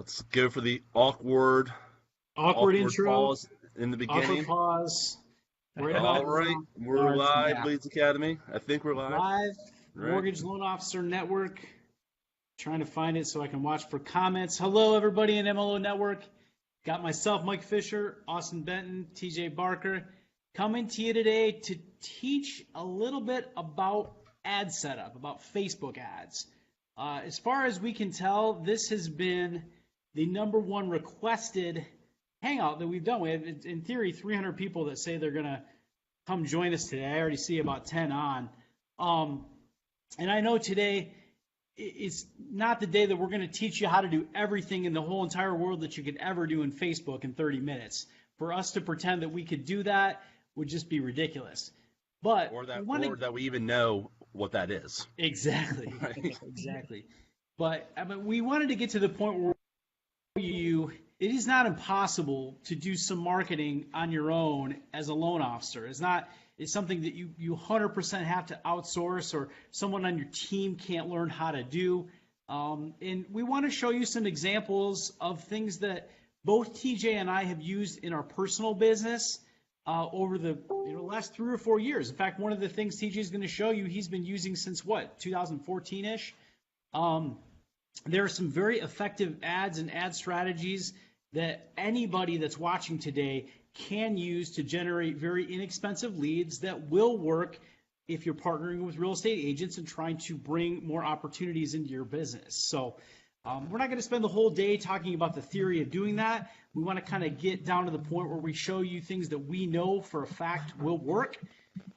Let's go for the awkward Intro, pause in the awkward beginning. pause. Right All about right, now. we're live, Yeah. Leeds Academy. I think we're live, Live right? Mortgage Loan Officer Network. Trying to find it so I can watch for comments. Hello, everybody in MLO Network. Got myself, Mike Fisher, Austin Benton, TJ Barker, coming to you today to teach a little bit about ad setup, about Facebook ads. As far as we can tell, this has been the number one requested hangout that we've done. We have, in theory, 300 people that say they're going to come join us today. I already see about 10 on. And I know today it's not the day that we're going to teach you how to do everything in the whole entire world that you could ever do in Facebook in 30 minutes. For us to pretend that we could do that would just be ridiculous. But Or that we even know what that is. Exactly. Right? Exactly. But we wanted to get to the point where it is not impossible to do some marketing on your own as a loan officer. It's something that you 100% have to outsource, or someone on your team can't learn how to do. And we want to show you some examples of things that both TJ and I have used in our personal business over the last 3 or 4 years. In fact, one of the things TJ is going to show you, he's been using since 2014-ish. There are some very effective ads and ad strategies that anybody that's watching today can use to generate very inexpensive leads that will work if you're partnering with real estate agents and trying to bring more opportunities into your business. So we're not going to spend the whole day talking about the theory of doing that. We want to kind of get down to the point where we show you things that we know for a fact will work.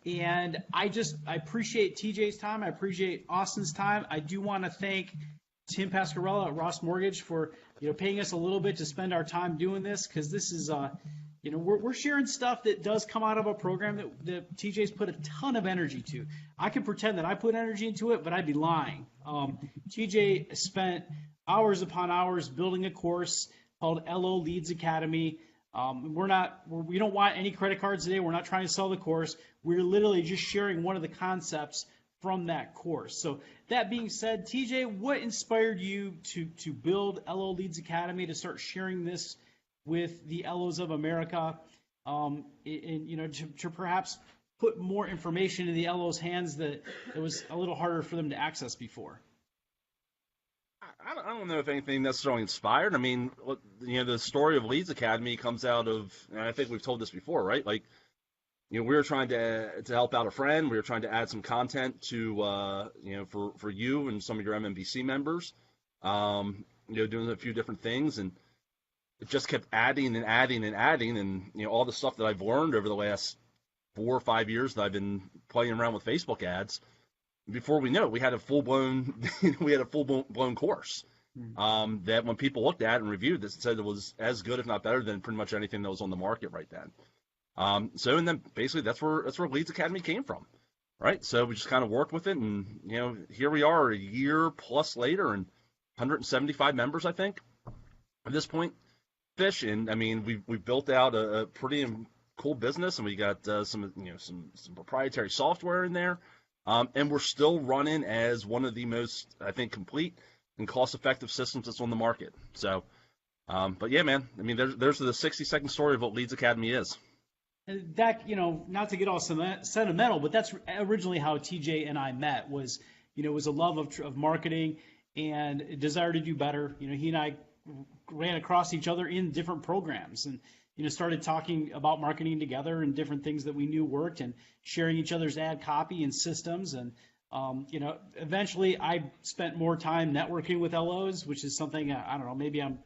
And I appreciate TJ's time. I appreciate Austin's time. I do want to thank Tim Pascarella at Ross Mortgage for paying us a little bit to spend our time doing this, because this is we're sharing stuff that does come out of a program that TJ's put a ton of energy to. I could pretend that I put energy into it, but I'd be lying. TJ spent hours upon hours building a course called LO Leads Academy. We don't want any credit cards today. We're not trying to sell the course. We're literally just sharing one of the concepts from that course. So that being said, TJ, what inspired you to build LO Leads Academy, to start sharing this with the LOs of America, and to perhaps put more information in the LOs' hands that it was a little harder for them to access before? I don't know if anything necessarily inspired. I mean, the story of Leeds Academy comes out of, and I think we've told this before, right? Like, we were trying to help out a friend. We were trying to add some content to, for you and some of your MMBC members, doing a few different things, and it just kept adding and adding and adding, and all the stuff that I've learned over the last 4 or 5 years that I've been playing around with Facebook ads. Before we know it, we had a full blown course that when people looked at and reviewed this, said it was as good, if not better, than pretty much anything that was on the market right then. And then basically that's where Leads Academy came from, right? So we just kind of worked with it, and here we are a year plus later, and 175 members, I think, at this point. Fish, and I mean we've built out a pretty cool business, and we got some proprietary software in there. And we're still running as one of the most, I think, complete and cost-effective systems that's on the market. So, but yeah, man, I mean, there's the 60-second story of what Leads Academy is. That, not to get all sentimental, but that's originally how TJ and I met, was a love of marketing and a desire to do better. He and I ran across each other in different programs, and started talking about marketing together and different things that we knew worked, and sharing each other's ad copy and systems. And eventually I spent more time networking with LOs, which is something I don't know, maybe I'm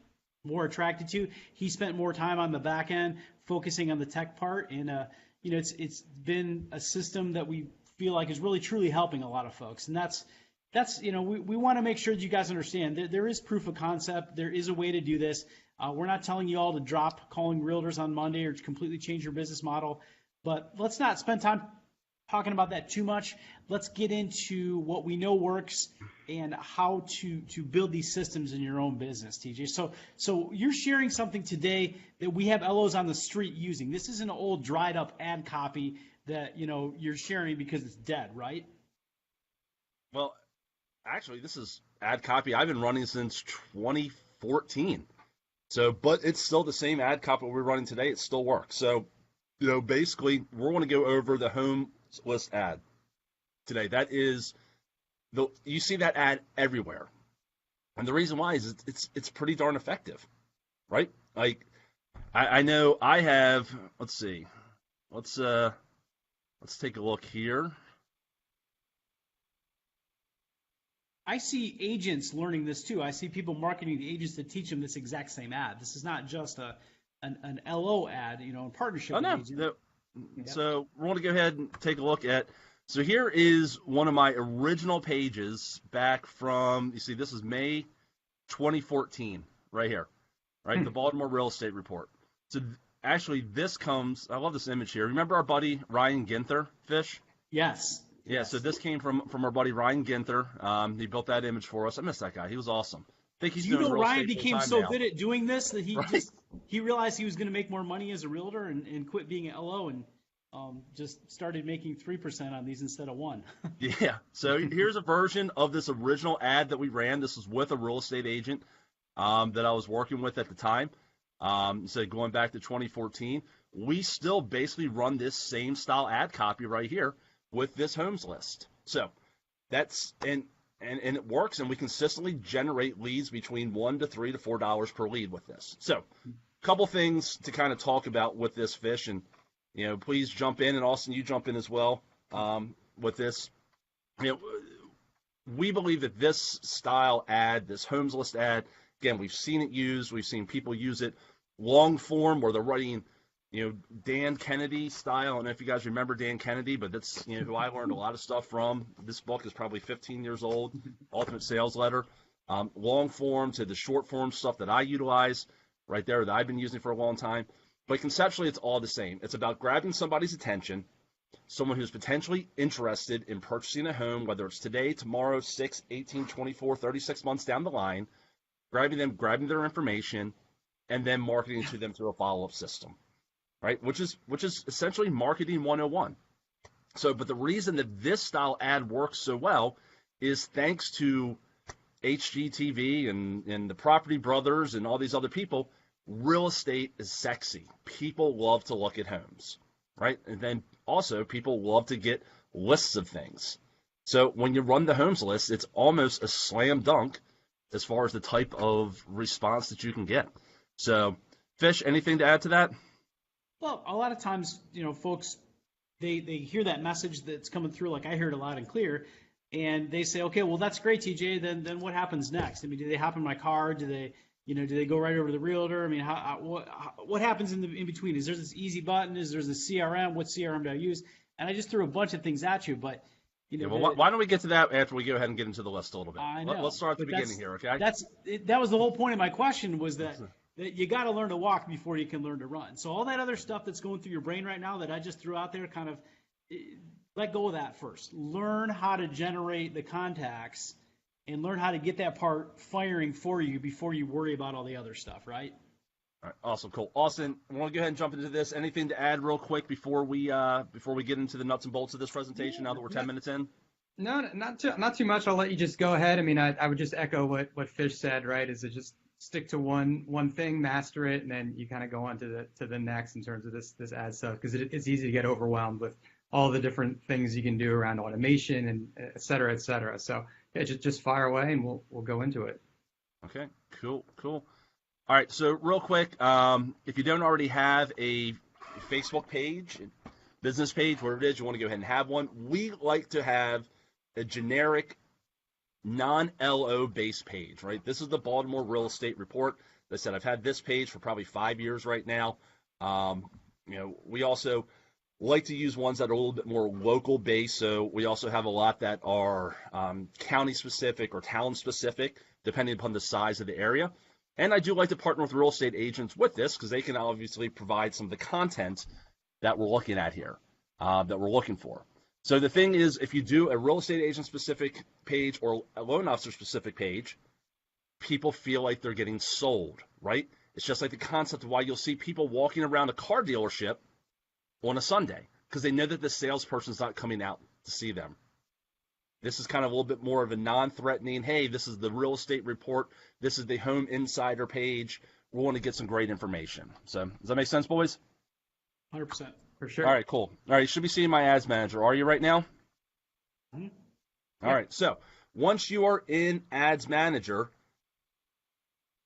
more attracted to. He spent more time on the back end focusing on the tech part, and it's been a system that we feel like is really truly helping a lot of folks. And that's we want to make sure that you guys understand that there is proof of concept. There is a way to do this. We're not telling you all to drop calling realtors on Monday or to completely change your business model, but let's not spend time talking about that too much. Let's get into what we know works and how to build these systems in your own business, TJ. So you're sharing something today that we have LOs on the street using. This isn't an old dried up ad copy that you're sharing because it's dead, right? Well, actually, this is ad copy I've been running since 2014. 2014. So, but it's still the same ad copy we're running today. It still works. So, basically, we're going to go over the home list ad today. That is you see that ad everywhere, and the reason why is it's pretty darn effective, right? Like, I know I have. Let's see. Let's take a look here. I see agents learning this too. I see people marketing to agents to teach them this exact same ad. This is not just an LO ad, in partnership with agents. No. So we're going to go ahead and take a look at. So here is one of my original pages back from. You see, this is May 2014, right here, right? The Baltimore Real Estate Report. So actually, this comes. I love this image here. Remember our buddy Ryan Ginther, Fish? Yes. Yeah, Yes. so this came from our buddy Ryan Ginther. He built that image for us. I miss that guy. He was awesome. I think he's doing real Ryan estate became full-time so now. good at doing this that he Right. he realized he was going to make more money as a realtor and quit being an LO and just started making 3% on these instead of 1%. Yeah. So here's a version of this original ad that we ran. This was with a real estate agent that I was working with at the time. So going back to 2014, we still basically run this same style ad copy right here with this homes list. So that's and it works, and we consistently generate leads between $1 to $3 to $4 per lead with this. So a couple things to kind of talk about with this, Fish, and please jump in, and Austin, you jump in as well with this. We believe that this style ad, this homes list ad, again, we've seen it used. We've seen people use it long form where they're writing, Dan Kennedy style. I don't know if you guys remember Dan Kennedy, but that's, who I learned a lot of stuff from. This book is probably 15 years old, Ultimate Sales Letter. Long form to the short form stuff that I utilize right there that I've been using for a long time. But conceptually, it's all the same. It's about grabbing somebody's attention, someone who's potentially interested in purchasing a home, whether it's today, tomorrow, 6, 18, 24, 36 months down the line, grabbing their information, and then marketing to them through a follow-up system, right? Which is essentially marketing 101. So, but the reason that this style ad works so well is thanks to HGTV and the Property Brothers and all these other people. Real estate is sexy. People love to look at homes, right? And then also people love to get lists of things. So when you run the homes list, it's almost a slam dunk as far as the type of response that you can get. So, Fish, anything to add to that? Well, a lot of times, folks, they hear that message that's coming through, like I heard it loud and clear, and they say, okay, well, that's great, TJ. Then what happens next? I mean, do they hop in my car? Do they go right over to the realtor? I mean, what happens in between? Is there this easy button? Is there this CRM? What CRM do I use? And I just threw a bunch of things at you, but why don't we get to that after we go ahead and get into the list a little bit? I know, Let's start at the beginning here, okay? That was the whole point of my question, was that you got to learn to walk before you can learn to run. So all that other stuff that's going through your brain right now that I just threw out there, kind of let go of that first. Learn how to generate the contacts and learn how to get that part firing for you before you worry about all the other stuff, right? All right, awesome, cool. Austin, I want to go ahead and jump into this. Anything to add real quick before we get into the nuts and bolts of this presentation now that we're 10 minutes in? No, not too much. I'll let you just go ahead. I mean, I would just echo what Fish said, right? Is it just stick to one thing, master it, and then you kind of go on to the next in terms of this ad stuff, because it's easy to get overwhelmed with all the different things you can do around automation and et cetera, et cetera. So yeah, just fire away and we'll go into it. Okay, cool. All right, so real quick, if you don't already have a Facebook page, business page, whatever it is, you want to go ahead and have one. We like to have a generic non-LO based page, right? This is the Baltimore Real Estate Report. As I said, I've had this page for probably 5 years right now. We also like to use ones that are a little bit more local based. So we also have a lot that are county specific or town specific, depending upon the size of the area. And I do like to partner with real estate agents with this because they can obviously provide some of the content that we're looking at here, that we're looking for. So the thing is, if you do a real estate agent specific page or a loan officer specific page, people feel like they're getting sold, right? It's just like the concept of why you'll see people walking around a car dealership on a Sunday because they know that the salesperson's not coming out to see them. This is kind of a little bit more of a non-threatening, hey, this is the real estate report. This is the home insider page. We want to get some great information. So does that make sense, boys? 100%. For sure. All right, cool. All right, you should be seeing my ads manager. Are you right now? Mhm. All right, so once you are in ads manager,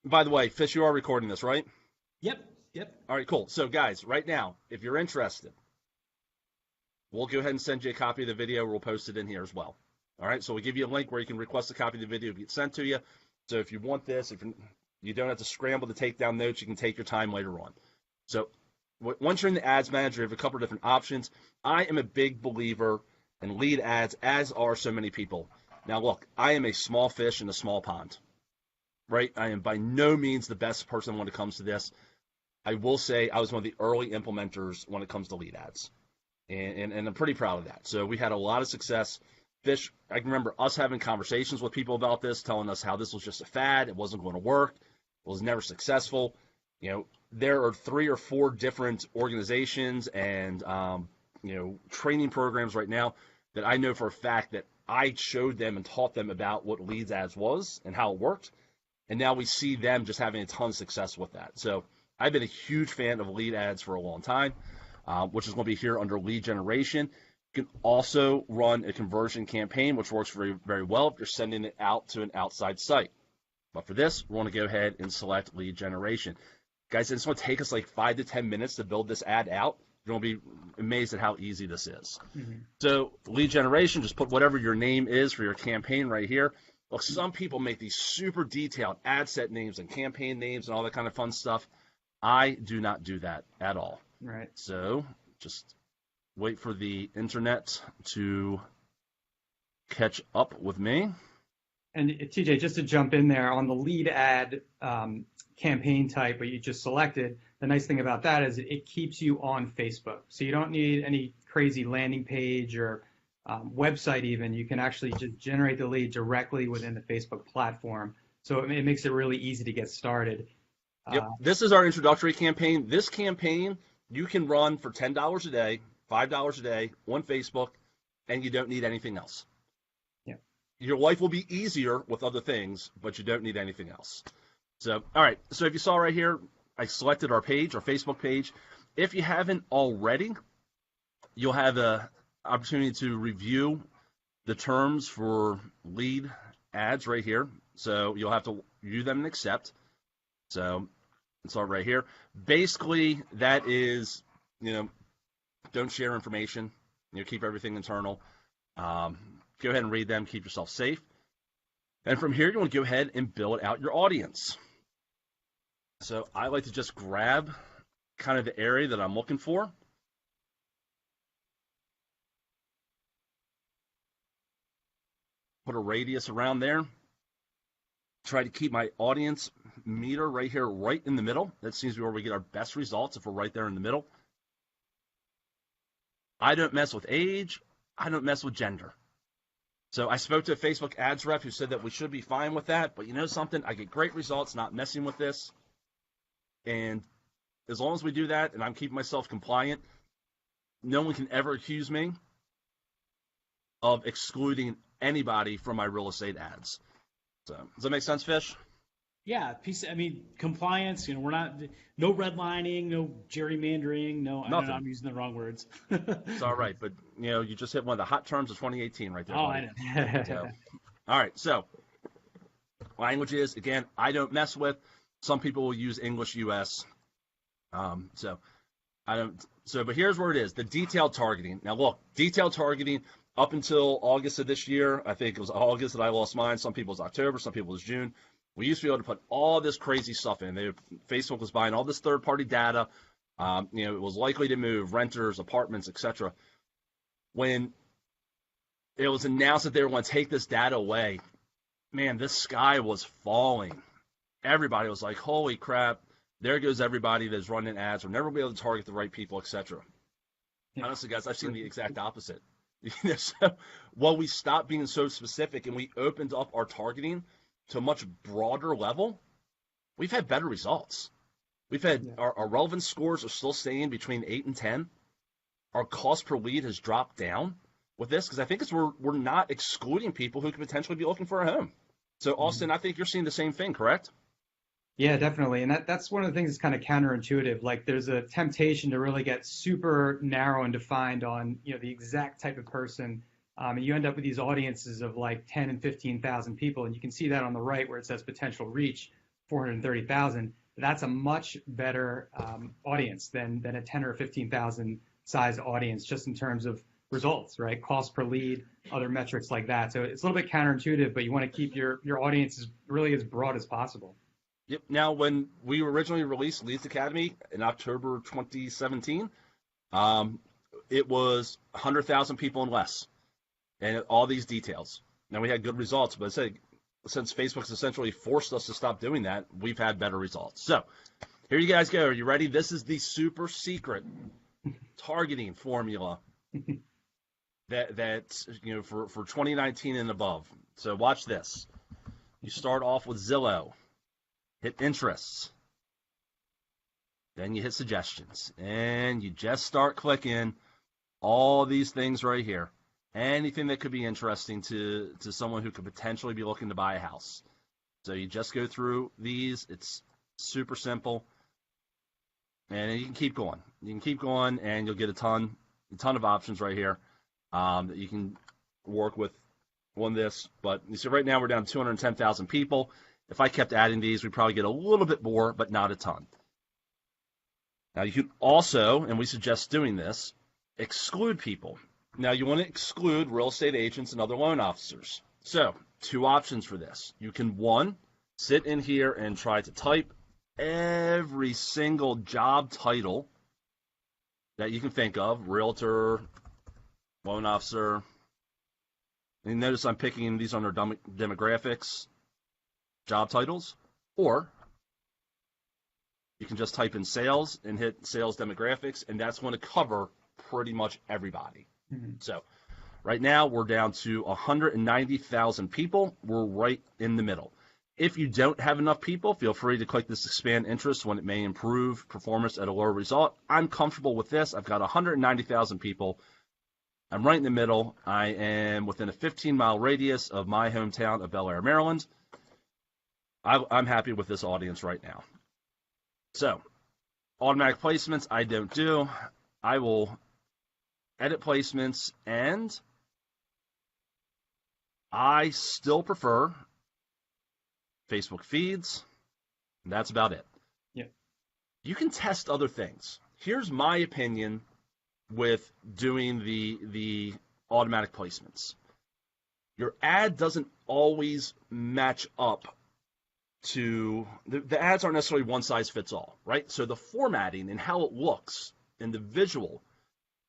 by the way, Fish, you are recording this, right? Yep. All right, cool. So guys, right now, if you're interested, we'll go ahead and send you a copy of the video. We'll post it in here as well. All right, so we'll give you a link where you can request a copy of the video get sent to you. So if you want this, if you don't have to scramble to take down notes, you can take your time later on. So once you're in the ads manager, you have a couple of different options. I am a big believer in lead ads, as are so many people. Now look, I am a small fish in a small pond, right? I am by no means the best person when it comes to this. I will say I was one of the early implementers when it comes to lead ads. And I'm pretty proud of that. So we had a lot of success. Fish, I can remember us having conversations with people about this, telling us how this was just a fad. It wasn't going to work. It was never successful. You know, there are 3 or 4 different organizations and, training programs right now that I know for a fact that I showed them and taught them about what leads ads was and how it worked. And now we see them just having a ton of success with that. So I've been a huge fan of lead ads for a long time, which is going to be here under lead generation. You can also run a conversion campaign, which works very, very well if you're sending it out to an outside site. But for this, we want to go ahead and select lead generation. Guys, it's going to take us like 5 to 10 minutes to build this ad out. You're going to be amazed at how easy this is. Mm-hmm. So lead generation, just put whatever your name is for your campaign right here. Look, some people make these super detailed ad set names and campaign names and all that kind of fun stuff. I do not do that at all. Right. So just wait for the internet to catch up with me. And TJ, just to jump in there on the lead ad campaign type that you just selected, the nice thing about that is it keeps you on Facebook. So you don't need any crazy landing page or website even. You can actually just generate the lead directly within the Facebook platform. So it makes it really easy to get started. Yep. This is our introductory campaign. This campaign you can run for $10 a day, $5 a day on Facebook, and you don't need anything else. Yeah. Your life will be easier with other things, but you don't need anything else. So, all right. So if you saw right here, I selected our page, our Facebook page. If you haven't already, you'll have an opportunity to review the terms for lead ads right here. So you'll have to view them and accept. So it's all right here. Basically, that is, don't share information. Keep everything internal. Go ahead and read them. Keep yourself safe. And from here, you want to go ahead and build out your audience. So I like to just grab kind of the area that I'm looking for. Put a radius around there. Try to keep my audience meter right here, right in the middle. That seems to be where we get our best results if we're right there in the middle. I don't mess with age. I don't mess with gender. So I spoke to a Facebook ads rep who said that we should be fine with that. But you know something? I get great results not messing with this. And as long as we do that and I'm keeping myself compliant, no one can ever accuse me of excluding anybody from my real estate ads. So does that make sense, Fish? Yeah, compliance. We're not no redlining, no gerrymandering, no. Nothing. I know I'm using the wrong words. It's all right, but you just hit one of the hot terms of 2018 right there. Oh, buddy. I know. So, all right, so languages again, I don't mess with. Some people will use English US. So I don't. So, but here's where it is: the detailed targeting. Now, look, detailed targeting. Up until August of this year, I think it was August that I lost mine. Some people it was October, some people it was June. We used to be able to put all this crazy stuff in. Facebook was buying all this third-party data. It was likely to move, renters, apartments, etc. When it was announced that they were going to take this data away, man, this sky was falling. Everybody was like, holy crap, there goes everybody that's running ads. We're never going to be able to target the right people, etc. Yeah. Honestly, guys, I've seen the exact opposite. So, while we stopped being so specific and we opened up our targeting to a much broader level, we've had better results. We've had our relevance scores are still staying between 8 and 10. Our cost per lead has dropped down. with this because I think we're not excluding people who could potentially be looking for a home. So, Austin, I think you're seeing the same thing, correct? Yeah, definitely. And that's one of the things that's kind of counterintuitive. Like there's a temptation to really get super narrow and defined on, the exact type of person. And you end up with these audiences of like 10 and 15,000 people. And you can see that on the right where it says potential reach, 430,000. That's a much better audience than a 10 or 15,000 size audience, just in terms of results, right? Cost per lead, other metrics like that. So it's a little bit counterintuitive, but you want to keep your audience really as broad as possible. Yep. Now, when we originally released Leads Academy in October 2017, it was 100,000 people and less, and all these details. Now, we had good results, but I say, since Facebook's essentially forced us to stop doing that, we've had better results. So, here you guys go. Are you ready? This is the super secret targeting formula that for 2019 and above. So, watch this. You start off with Zillow. Hit interests. Then you hit suggestions. And you just start clicking all these things right here. Anything that could be interesting to someone who could potentially be looking to buy a house. So you just go through these. It's super simple. And you can keep going. You can keep going, and you'll get a ton of options right here that you can work with on this. But you see right now we're down to 210,000 people. If I kept adding these, we'd probably get a little bit more, but not a ton. Now, you can also, and we suggest doing this, exclude people. Now, you want to exclude real estate agents and other loan officers. So, 2 options for this. You can, 1, sit in here and try to type every single job title that you can think of, realtor, loan officer. And notice I'm picking these under demographics, job titles, or you can just type in sales and hit sales demographics, and that's going to cover pretty much everybody. Mm-hmm. So right now we're down to 190,000 people. We're right in the middle. If you don't have enough people, feel free to click this expand interest when it may improve performance at a lower result. I'm comfortable with this. I've got 190,000 people. I'm right in the middle. I am within a 15-mile radius of my hometown of Bel Air, Maryland. I'm happy with this audience right now. So, automatic placements, I don't do. I will edit placements, and I still prefer Facebook feeds. And that's about it. Yeah. You can test other things. Here's my opinion with doing the automatic placements. Your ad doesn't always match up to the ads aren't necessarily one size fits all, right? So the formatting and how it looks and the visual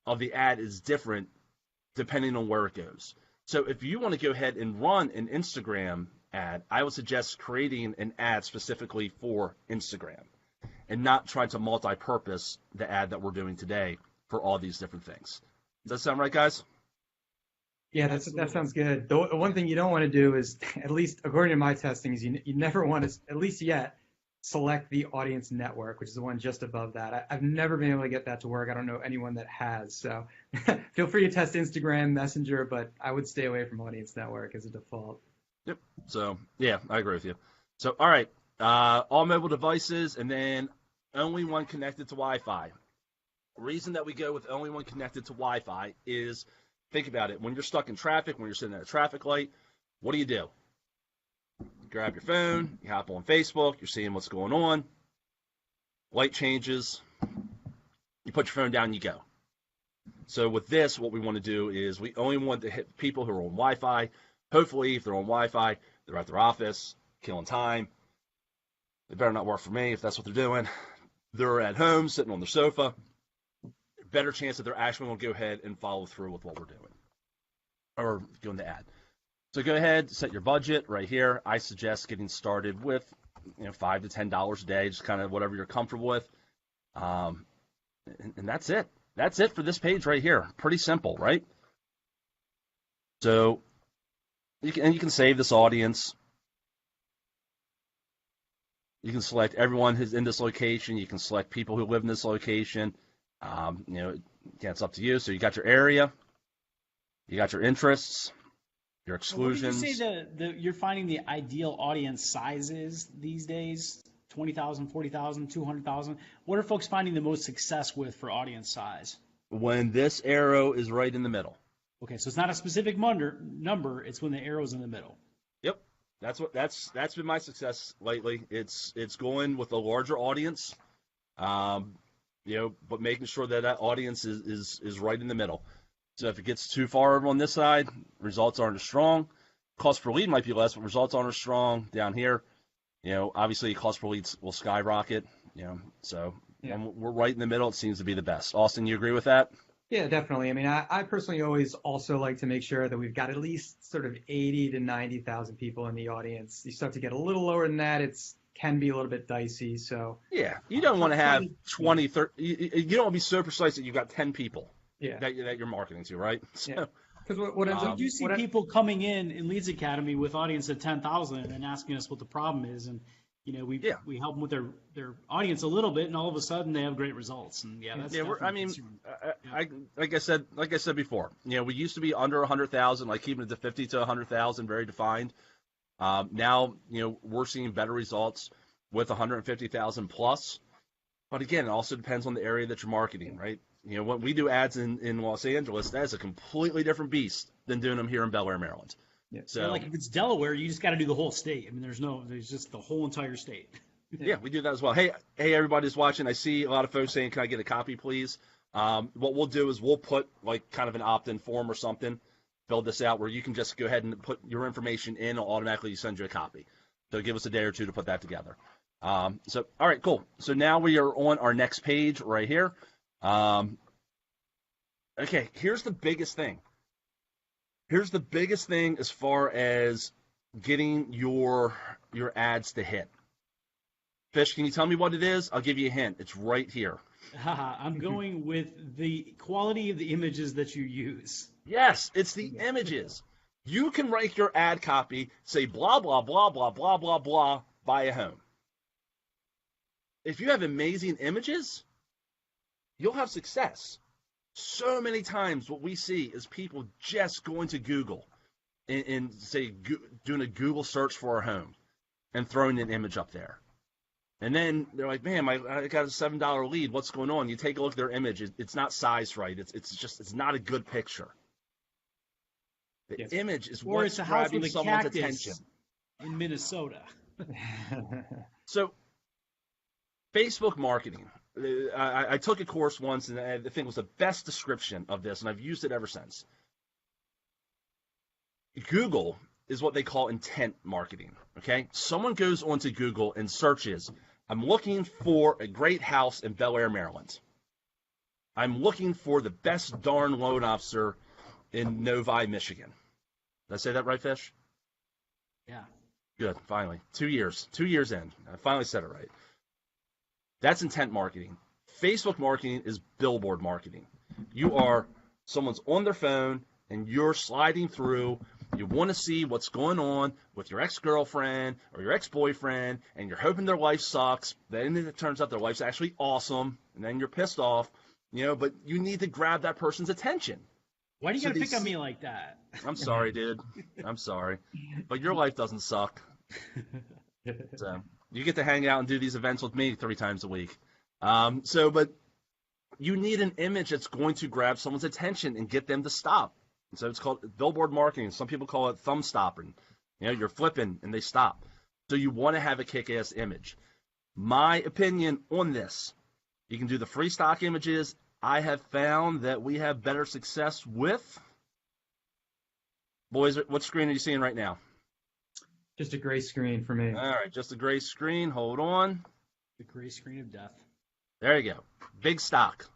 of the ad is different depending on where it goes. So if you want to go ahead and run an Instagram ad, I would suggest creating an ad specifically for Instagram and not trying to multi-purpose the ad that we're doing today for all these different things. Does that sound right, guys? Yeah, that sounds good. The one thing you don't want to do is, at least according to my testing, is you never want to, at least yet, select the audience network, which is the one just above that. I've never been able to get that to work. I don't know anyone that has. So feel free to test Instagram, Messenger, but I would stay away from audience network as a default. Yep. So, yeah, I agree with you. So, all right, all mobile devices, and then only one connected to Wi-Fi. The reason that we go with only one connected to Wi-Fi is, think about it. When you're stuck in traffic, when you're sitting at a traffic light, what do? You grab your phone, you hop on Facebook, you're seeing what's going on, light changes, you put your phone down, you go. So with this, what we want to do is we only want to hit people who are on Wi-Fi. Hopefully, if they're on Wi-Fi, they're at their office, killing time. They better not work for me if that's what they're doing. They're at home, sitting on their sofa. Better chance that they're actually going to go ahead and follow through with what we're doing or doing the ad. So go ahead, set your budget right here. I suggest getting started with $5 to $10 a day, just kind of whatever you're comfortable with. And that's it. That's it for this page right here. Pretty simple, right? So you can save this audience. You can select everyone who's in this location. You can select people who live in this location. Again, it's up to you. So you got your area. You got your interests, your So what did you exclusions. say you're finding the ideal audience sizes these days? 20,000, 40,000, 200,000. What are folks finding the most success with for audience size? When this arrow is right in the middle. Okay, so it's not a specific number, it's when the arrow's in the middle. Yep. That's been my success lately. It's going with a larger audience, but making sure that audience is right in the middle. So if it gets too far over on this side, results aren't as strong. Cost per lead might be less, but results aren't as strong down here. Obviously cost per leads will skyrocket. So when we're right in the middle, it seems to be the best. Austin, you agree with that? Yeah, definitely. I mean, I personally always also like to make sure that we've got at least sort of 80 to 90,000 people in the audience. You start to get a little lower than that, can be a little bit dicey. So Yeah, you don't want to have 20, 30. You don't want to be so precise that you've got 10 people that you're marketing to, right? So, yeah. Because what ends We up, do see people coming in Leads Academy with audience of 10,000 and asking us what the problem is, and we help them with their audience a little bit, and all of a sudden they have great results. And like I said before, we used to be under 100,000, like keeping it to 50 to 100,000, very defined. Now, we're seeing better results with 150,000 plus. But again, it also depends on the area that you're marketing, right? When we do ads in Los Angeles, that is a completely different beast than doing them here in Bel Air, Maryland. Yeah. So like if it's Delaware, you just got to do the whole state. I mean, there's just the whole entire state. Yeah, we do that as well. Hey, everybody's watching. I see a lot of folks saying, "Can I get a copy, please?" What we'll do is we'll put like kind of an opt-in form or something, fill this out where you can just go ahead and put your information in, and automatically send you a copy. So give us a day or two to put that together. All right, cool. So now we are on our next page right here. Okay, here's the biggest thing. Here's the biggest thing as far as getting your ads to hit. Fish, can you tell me what it is? I'll give you a hint. It's right here. I'm going with the quality of the images that you use. Yes, it's the images. You can write your ad copy, say blah, blah, blah, blah, blah, blah, blah, buy a home. If you have amazing images, you'll have success. So many times what we see is people just going to Google and say, doing a Google search for a home and throwing an image up there. And then they're like, man, I got a $7 lead. What's going on? You take a look at their image. It's not sized right. It's not a good picture. The image is what's grabbing someone's attention. In Minnesota. So Facebook marketing. I took a course once, and I think it was the best description of this, and I've used it ever since. Google is what they call intent marketing, okay? Someone goes onto Google and searches, I'm looking for a great house in Bel Air, Maryland. I'm looking for the best darn loan officer in Novi, Michigan. Did I say that right, Fish? Yeah. Good, finally. 2 years in. I finally said it right. That's intent marketing. Facebook marketing is billboard marketing. Someone's on their phone and you're sliding through. You want to see what's going on with your ex-girlfriend or your ex-boyfriend, and you're hoping their life sucks. Then it turns out their life's actually awesome, and then you're pissed off, but you need to grab that person's attention. Why do you gotta pick on me like that? I'm sorry, dude. I'm sorry. But your life doesn't suck. So you get to hang out and do these events with me 3 times a week. But you need an image that's going to grab someone's attention and get them to stop. So it's called billboard marketing. Some people call it thumb stopping. You're flipping and they stop. So you want to have a kick-ass image. My opinion on this, you can do the free stock images. I have found that we have better success with. Boys, what screen are you seeing right now? Just a gray screen for me. All right, just a gray screen. Hold on. The gray screen of death. There you go. Big Stock.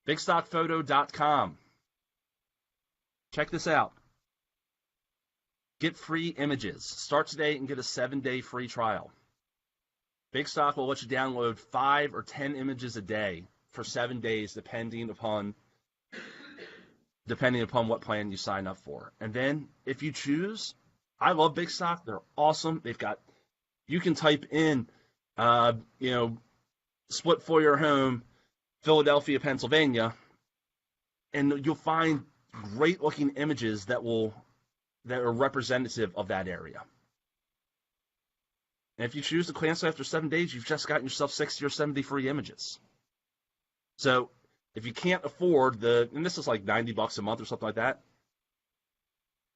BigStockPhoto.com. Check this out. Get free images. Start today and get a 7-day free trial. Big Stock will let you download 5 or 10 images a day for 7 days, depending upon what plan you sign up for. And then, if you choose, I love Big Stock. They're awesome. You can type in, split foyer home, Philadelphia, Pennsylvania, and you'll find great looking images that are representative of that area. And if you choose to cancel after 7 days, you've just gotten yourself 60 or 70 free images. So if you can't afford and this is like $90 a month or something like that,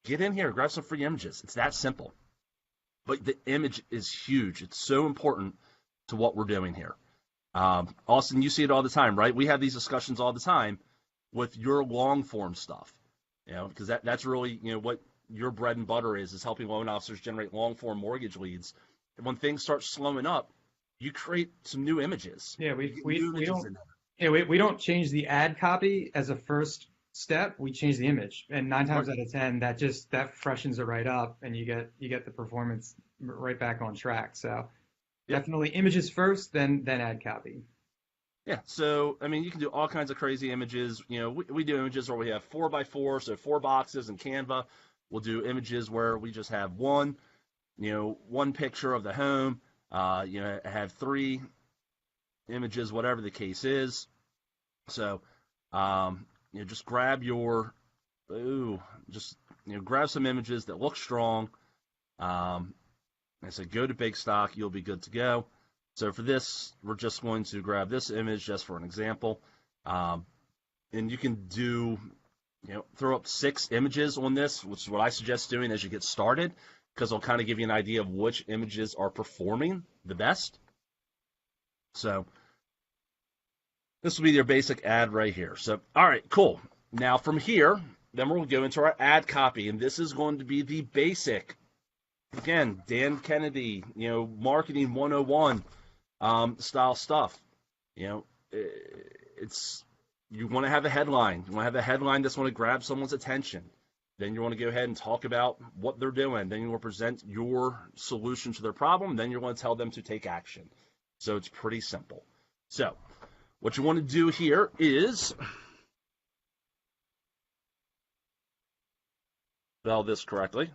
get in here, grab some free images. It's that simple. But the image is huge. It's so important to what we're doing here. Austin, you see it all the time, right? We have these discussions all the time with your long form stuff, because that's really, what your bread and butter is helping loan officers generate long form mortgage leads. And when things start slowing up, you create some new images. Yeah, we don't change the ad copy as a first step. We change the image, and 9 times out of 10, that freshens it right up, and you get the performance right back on track. So definitely images first, then ad copy. Yeah, so you can do all kinds of crazy images. We do images where we have 4x4, so 4 boxes in Canva. We'll do images where we just have one picture of the home. Have 3 images, whatever the case is. So, just grab grab some images that look strong. I said, go to Big Stock, you'll be good to go. So for this, we're just going to grab this image just for an example. And you can throw up 6 images on this, which is what I suggest doing as you get started, because it'll kind of give you an idea of which images are performing the best. So this will be your basic ad right here. So, all right, cool. Now from here, then we'll go into our ad copy, and this is going to be the basic, again, Dan Kennedy, marketing 101 style stuff. It's, you want to have a headline. You want to have a headline that's going to grab someone's attention. Then you want to go ahead and talk about what they're doing. Then you will present your solution to their problem. Then you're going to tell them to take action. So it's pretty simple. So what you want to do here is spell this correctly.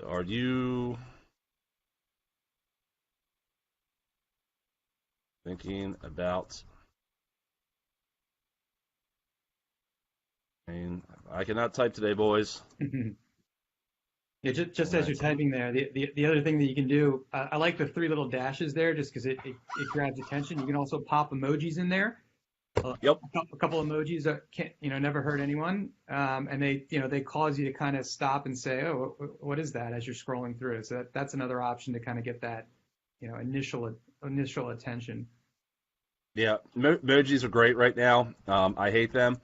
Are you thinking about? I cannot type today, boys. Yeah, just as you're typing there, the other thing that you can do, I like the 3 little dashes there, just because it grabs attention. You can also pop emojis in there. Yep. A couple emojis that can't, never hurt anyone, and they cause you to kind of stop and say, oh, what is that, as you're scrolling through. So that's another option to kind of get that, initial attention. Yeah, emojis are great right now. I hate them.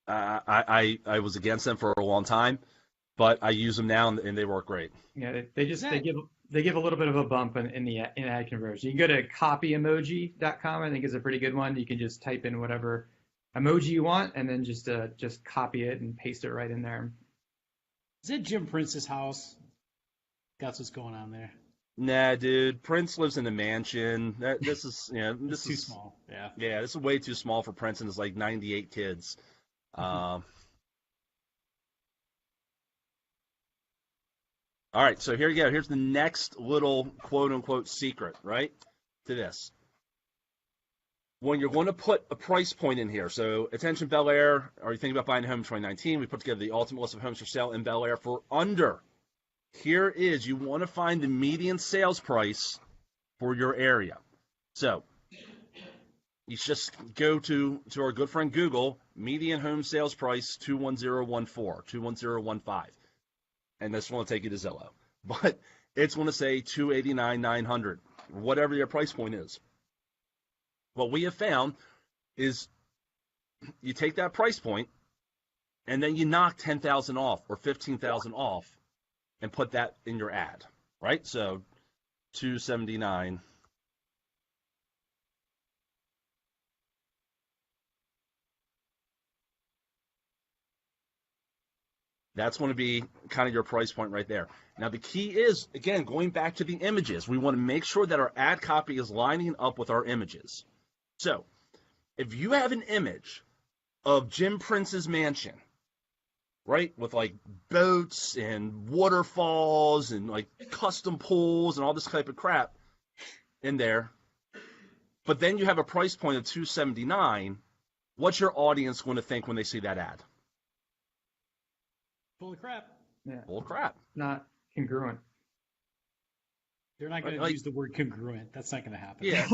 I was against them for a long time, but I use them now and they work great. Yeah, they give a little bit of a bump in ad conversion. You can go to copyemoji.com. I think is a pretty good one. You can just type in whatever emoji you want and then just copy it and paste it right in there. Is that Jim Prince's house? That's what's going on there. Nah, dude. Prince lives in a mansion. This is this too is small. Yeah. Yeah, this is way too small for Prince and his 98 kids. All right, so here you go. Here's the next little quote-unquote secret, right, to this. When you're going to put a price point in here, so attention Bel Air, are you thinking about buying a home in 2019? We put together the ultimate list of homes for sale in Bel Air for under. Here is, you want to find the median sales price for your area. So you just go to our good friend Google, median home sales price 21014, 21015. And this will take you to Zillow. But it's going to say 289,900, whatever your price point is. What we have found is you take that price point and then you knock 10,000 off or 15,000 off and put that in your ad, right? So 279. That's going to be kind of your price point right there. Now, the key is, again, going back to the images. We want to make sure that our ad copy is lining up with our images. So if you have an image of Jim Prince's mansion, right? With like boats and waterfalls and like custom pools and all this type of crap in there. But then you have a price point of $279. What's your audience going to think when they see that ad? Full of crap. Yeah. Full of crap. Not congruent. They're not going to Like- use the word congruent. That's not going to happen. Yeah.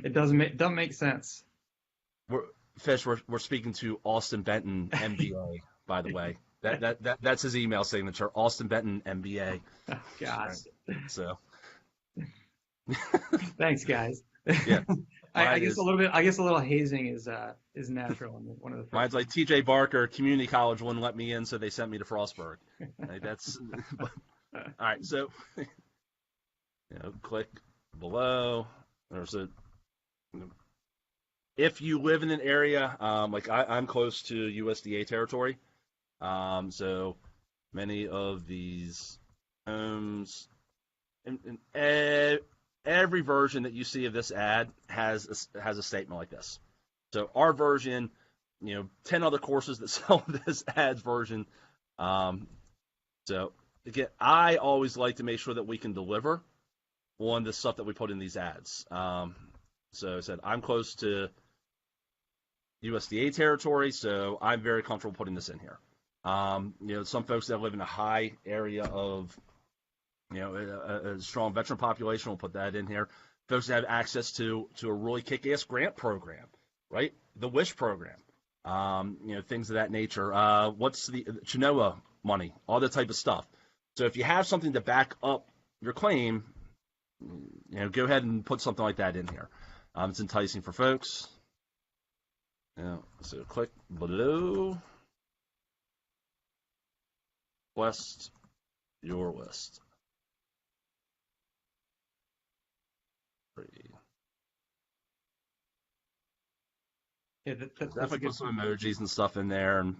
It doesn't make sense. We're speaking to Austin Benton, MBA, by the way. That's his email signature, Austin Benton, MBA. Oh, gosh. So, Thanks, guys. yeah. I guess a little hazing is natural in one of the. Mine's like TJ Barker, community college wouldn't let me in, so they sent me to Frostburg. Like that's all right. So, click below. There's a. If you live in an area, like I'm close to USDA territory, so many of these homes, and every version that you see of this ad has a statement like this. So our version, 10 other courses that sell this ad's version. So again, I always like to make sure that we can deliver on the stuff that we put in these ads. So I said I'm close to USDA territory, so I'm very comfortable putting this in here. Some folks that live in a high area of, a strong veteran population will put that in here. Folks that have access to a really kick-ass grant program, right? The WISH program, things of that nature. What's the Chinoa money, all that type of stuff. So if you have something to back up your claim, go ahead and put something like that in here. It's enticing for folks. So click below. Request your list. Yeah, that's Definitely put some emojis and stuff in there. And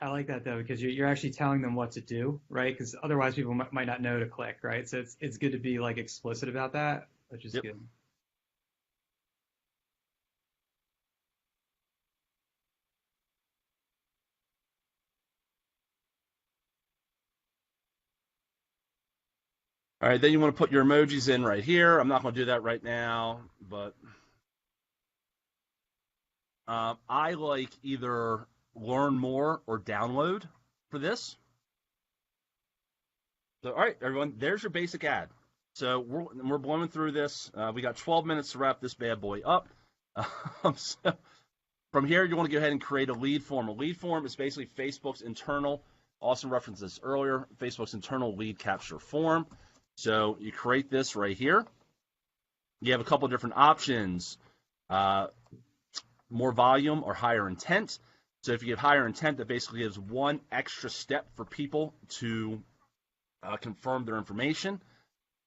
I like that though, because you're actually telling them what to do, right? Because otherwise people might not know to click, right? So it's good to be like explicit about that, which is good. all right, then you want to put your emojis in right here. I'm not going to do that right now, but I like either learn more or download for this. So, all right, everyone, there's your basic ad. So we're blowing through this. We got 12 minutes to wrap this bad boy up. So from here, you want to go ahead and create a lead form. A lead form is basically Facebook's internal, Austin referenced this earlier, Facebook's internal lead capture form. So you create this right here. You have a couple of different options, more volume or higher intent. So if you give higher intent, that basically gives one extra step for people to confirm their information.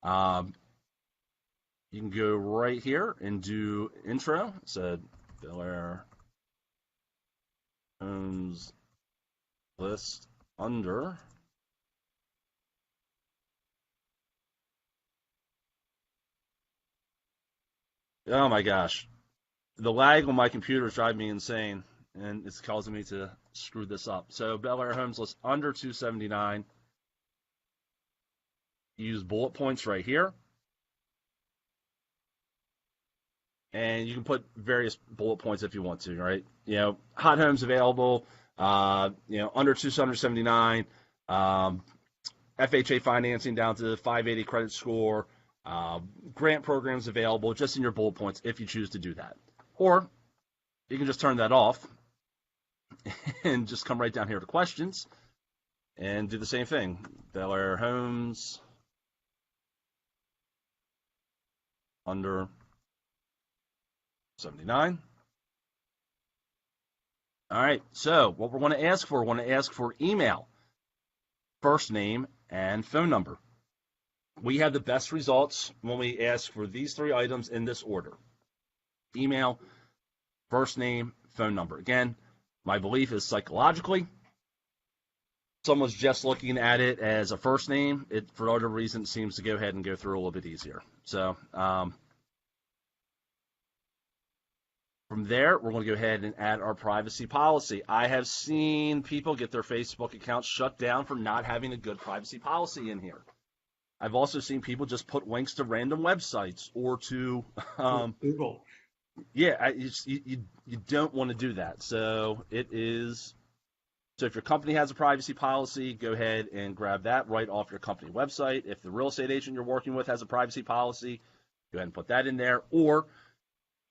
You can go right here and do intro. So Bel-Air Homes list under oh my gosh. The lag on my computer is driving me insane, and it's causing me to screw this up. So Bel-Air Homes list under 279. Use bullet points right here. And you can put various bullet points if you want to, right? Hot homes available, under 279, FHA financing down to 580 credit score, grant programs available just in your bullet points if you choose to do that. Or you can just turn that off and just come right down here to questions and do the same thing. Bel-Air Homes under 79. All right, so what we're going to ask for email, first name, and phone number. We have the best results when we ask for these three items in this order. Email, first name, phone number. Again, my belief is psychologically, someone's just looking at it as a first name, it for whatever reason seems to go ahead and go through a little bit easier. So From there, we're going to go ahead and add our privacy policy. I have seen people get their Facebook accounts shut down for not having a good privacy policy in here. I've also seen people just put links to random websites or to Google. Yeah, you don't want to do that. So if your company has a privacy policy, go ahead and grab that right off your company website. If the real estate agent you're working with has a privacy policy, go ahead and put that in there. Or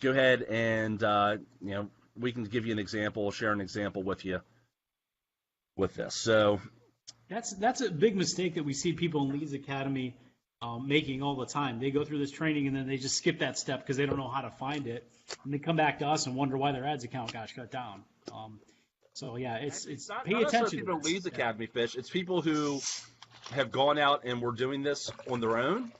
go ahead and we can give you an example, share an example with you with this. So That's a big mistake that we see people in Leeds Academy making all the time. They go through this training and then they just skip that step because they don't know how to find it, and they come back to us and wonder why their ads account got shut down. So yeah, it's not pay necessarily attention. people in to this. Leeds Academy Fish. It's people who have gone out and were doing this on their own.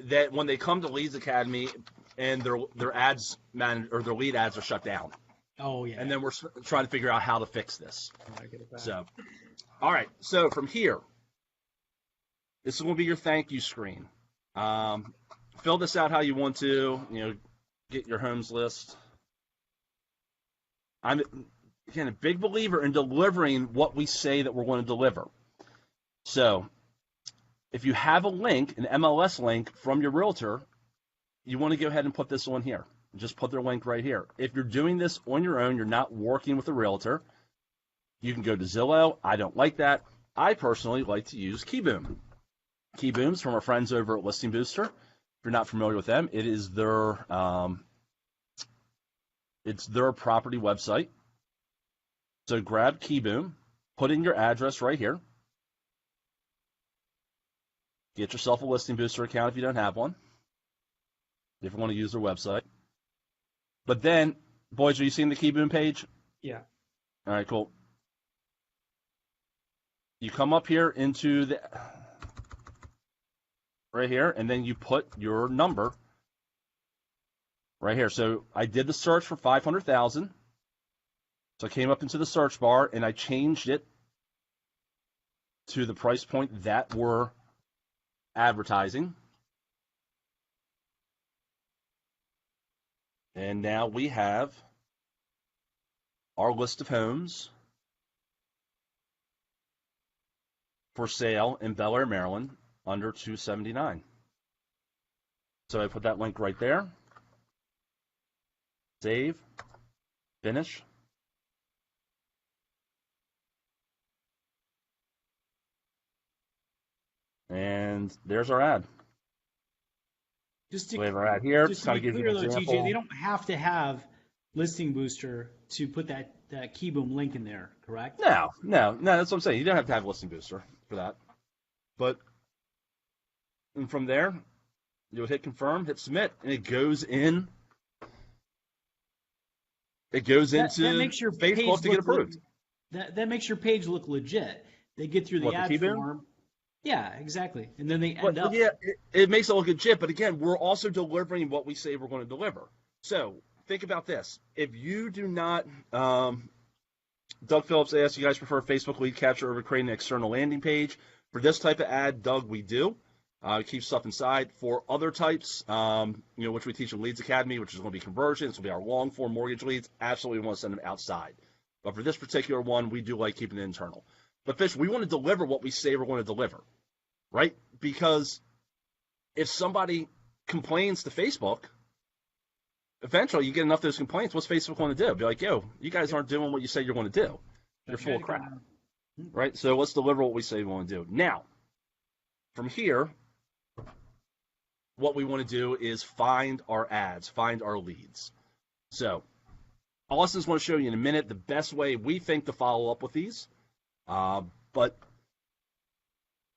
That when they come to Leeds Academy and their ads or their lead ads are shut down. Oh yeah. And then we're trying to figure out how to fix this. Get it back. So, all right. So from here, this is going to be your thank you screen. Fill this out how you want to. Get your homes list. I'm again a big believer in delivering what we say that we're going to deliver. So, if you have a link, an MLS link from your realtor, you want to go ahead and put this on here. Just put their link right here. If you're doing this on your own, you're not working with a realtor, you can go to Zillow. I don't like that. I personally like to use KeyBoom. KeyBoom's from our friends over at Listing Booster. If you're not familiar with them, it is their property website. So grab KeyBoom, put in your address right here. Get yourself a Listing Booster account if you don't have one, if you want to use their website. But then, boys, are you seeing the KeyBoom page? Yeah. All right, cool. You come up here into the right here, and then you put your number right here. So I did the search for 500,000. So I came up into the search bar, and I changed it to the price point that we're advertising. And now we have our list of homes for sale in Bel Air, Maryland, under $279. So I put that link right there. Save. Finish. And there's our ad. Just to, We have our ad here. just to Kind be of give you clear an though, example. TJ, they don't have to have Listing Booster to put that KeyBoom link in there, correct? No, that's what I'm saying. You don't have to have a Listing Booster for that. But and from there, you'll hit confirm, hit submit, and it goes in. It goes into that makes your Facebook page to get approved. That makes your page look legit. They get through the What, the ad KeyBoom? form. Yeah, exactly. And then they end up. Yeah, it makes it look legit. But again, we're also delivering what we say we're going to deliver. So think about this. If you do not, Doug Phillips asked, you guys prefer Facebook lead capture over creating an external landing page? For this type of ad, Doug, we do. Keep stuff inside. For other types, which we teach in Leads Academy, which is going to be conversions, will be our long form mortgage leads. Absolutely want to send them outside. But for this particular one, we do like keeping it internal. But Fish, we want to deliver what we say we're going to deliver, right? Because if somebody complains to Facebook, eventually you get enough of those complaints. What's Facebook going to do? Be like, yo, you guys aren't doing what you say you're going to do. You're full of crap, right? So let's deliver what we say we want to do. Now, from here, what we want to do is find our ads, find our leads. So Austin's going to show you in a minute the best way we think to follow up with these. But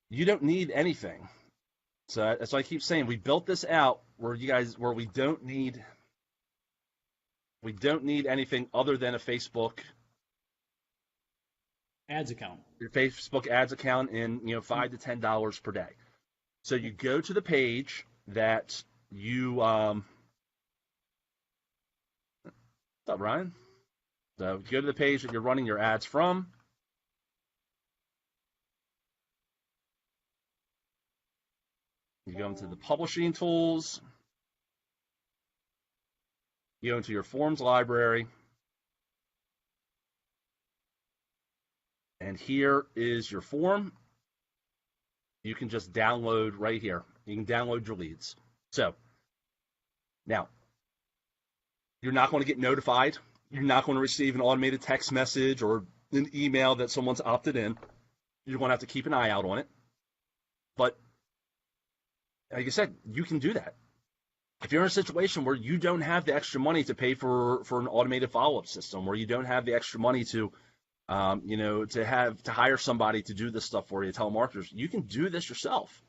you don't need anything. So I keep saying we built this out where we don't need anything other than a Facebook Ads account. Your Facebook ads account in $5 to $10 per day. So you go to the page that you what's up, Ryan? So you go to the page that you're running your ads from. You go into the publishing tools. You go into your forms library, and here is your form. You can just download right here. You can download your leads. So now, you're not going to get notified. You're not going to receive an automated text message or an email that someone's opted in. You're going to have to keep an eye out on it. But like I said, you can do that. If you're in a situation where you don't have the extra money to pay for an automated follow-up system, where you don't have the extra money to to hire somebody to do this stuff for you, telemarketers, you can do this yourself.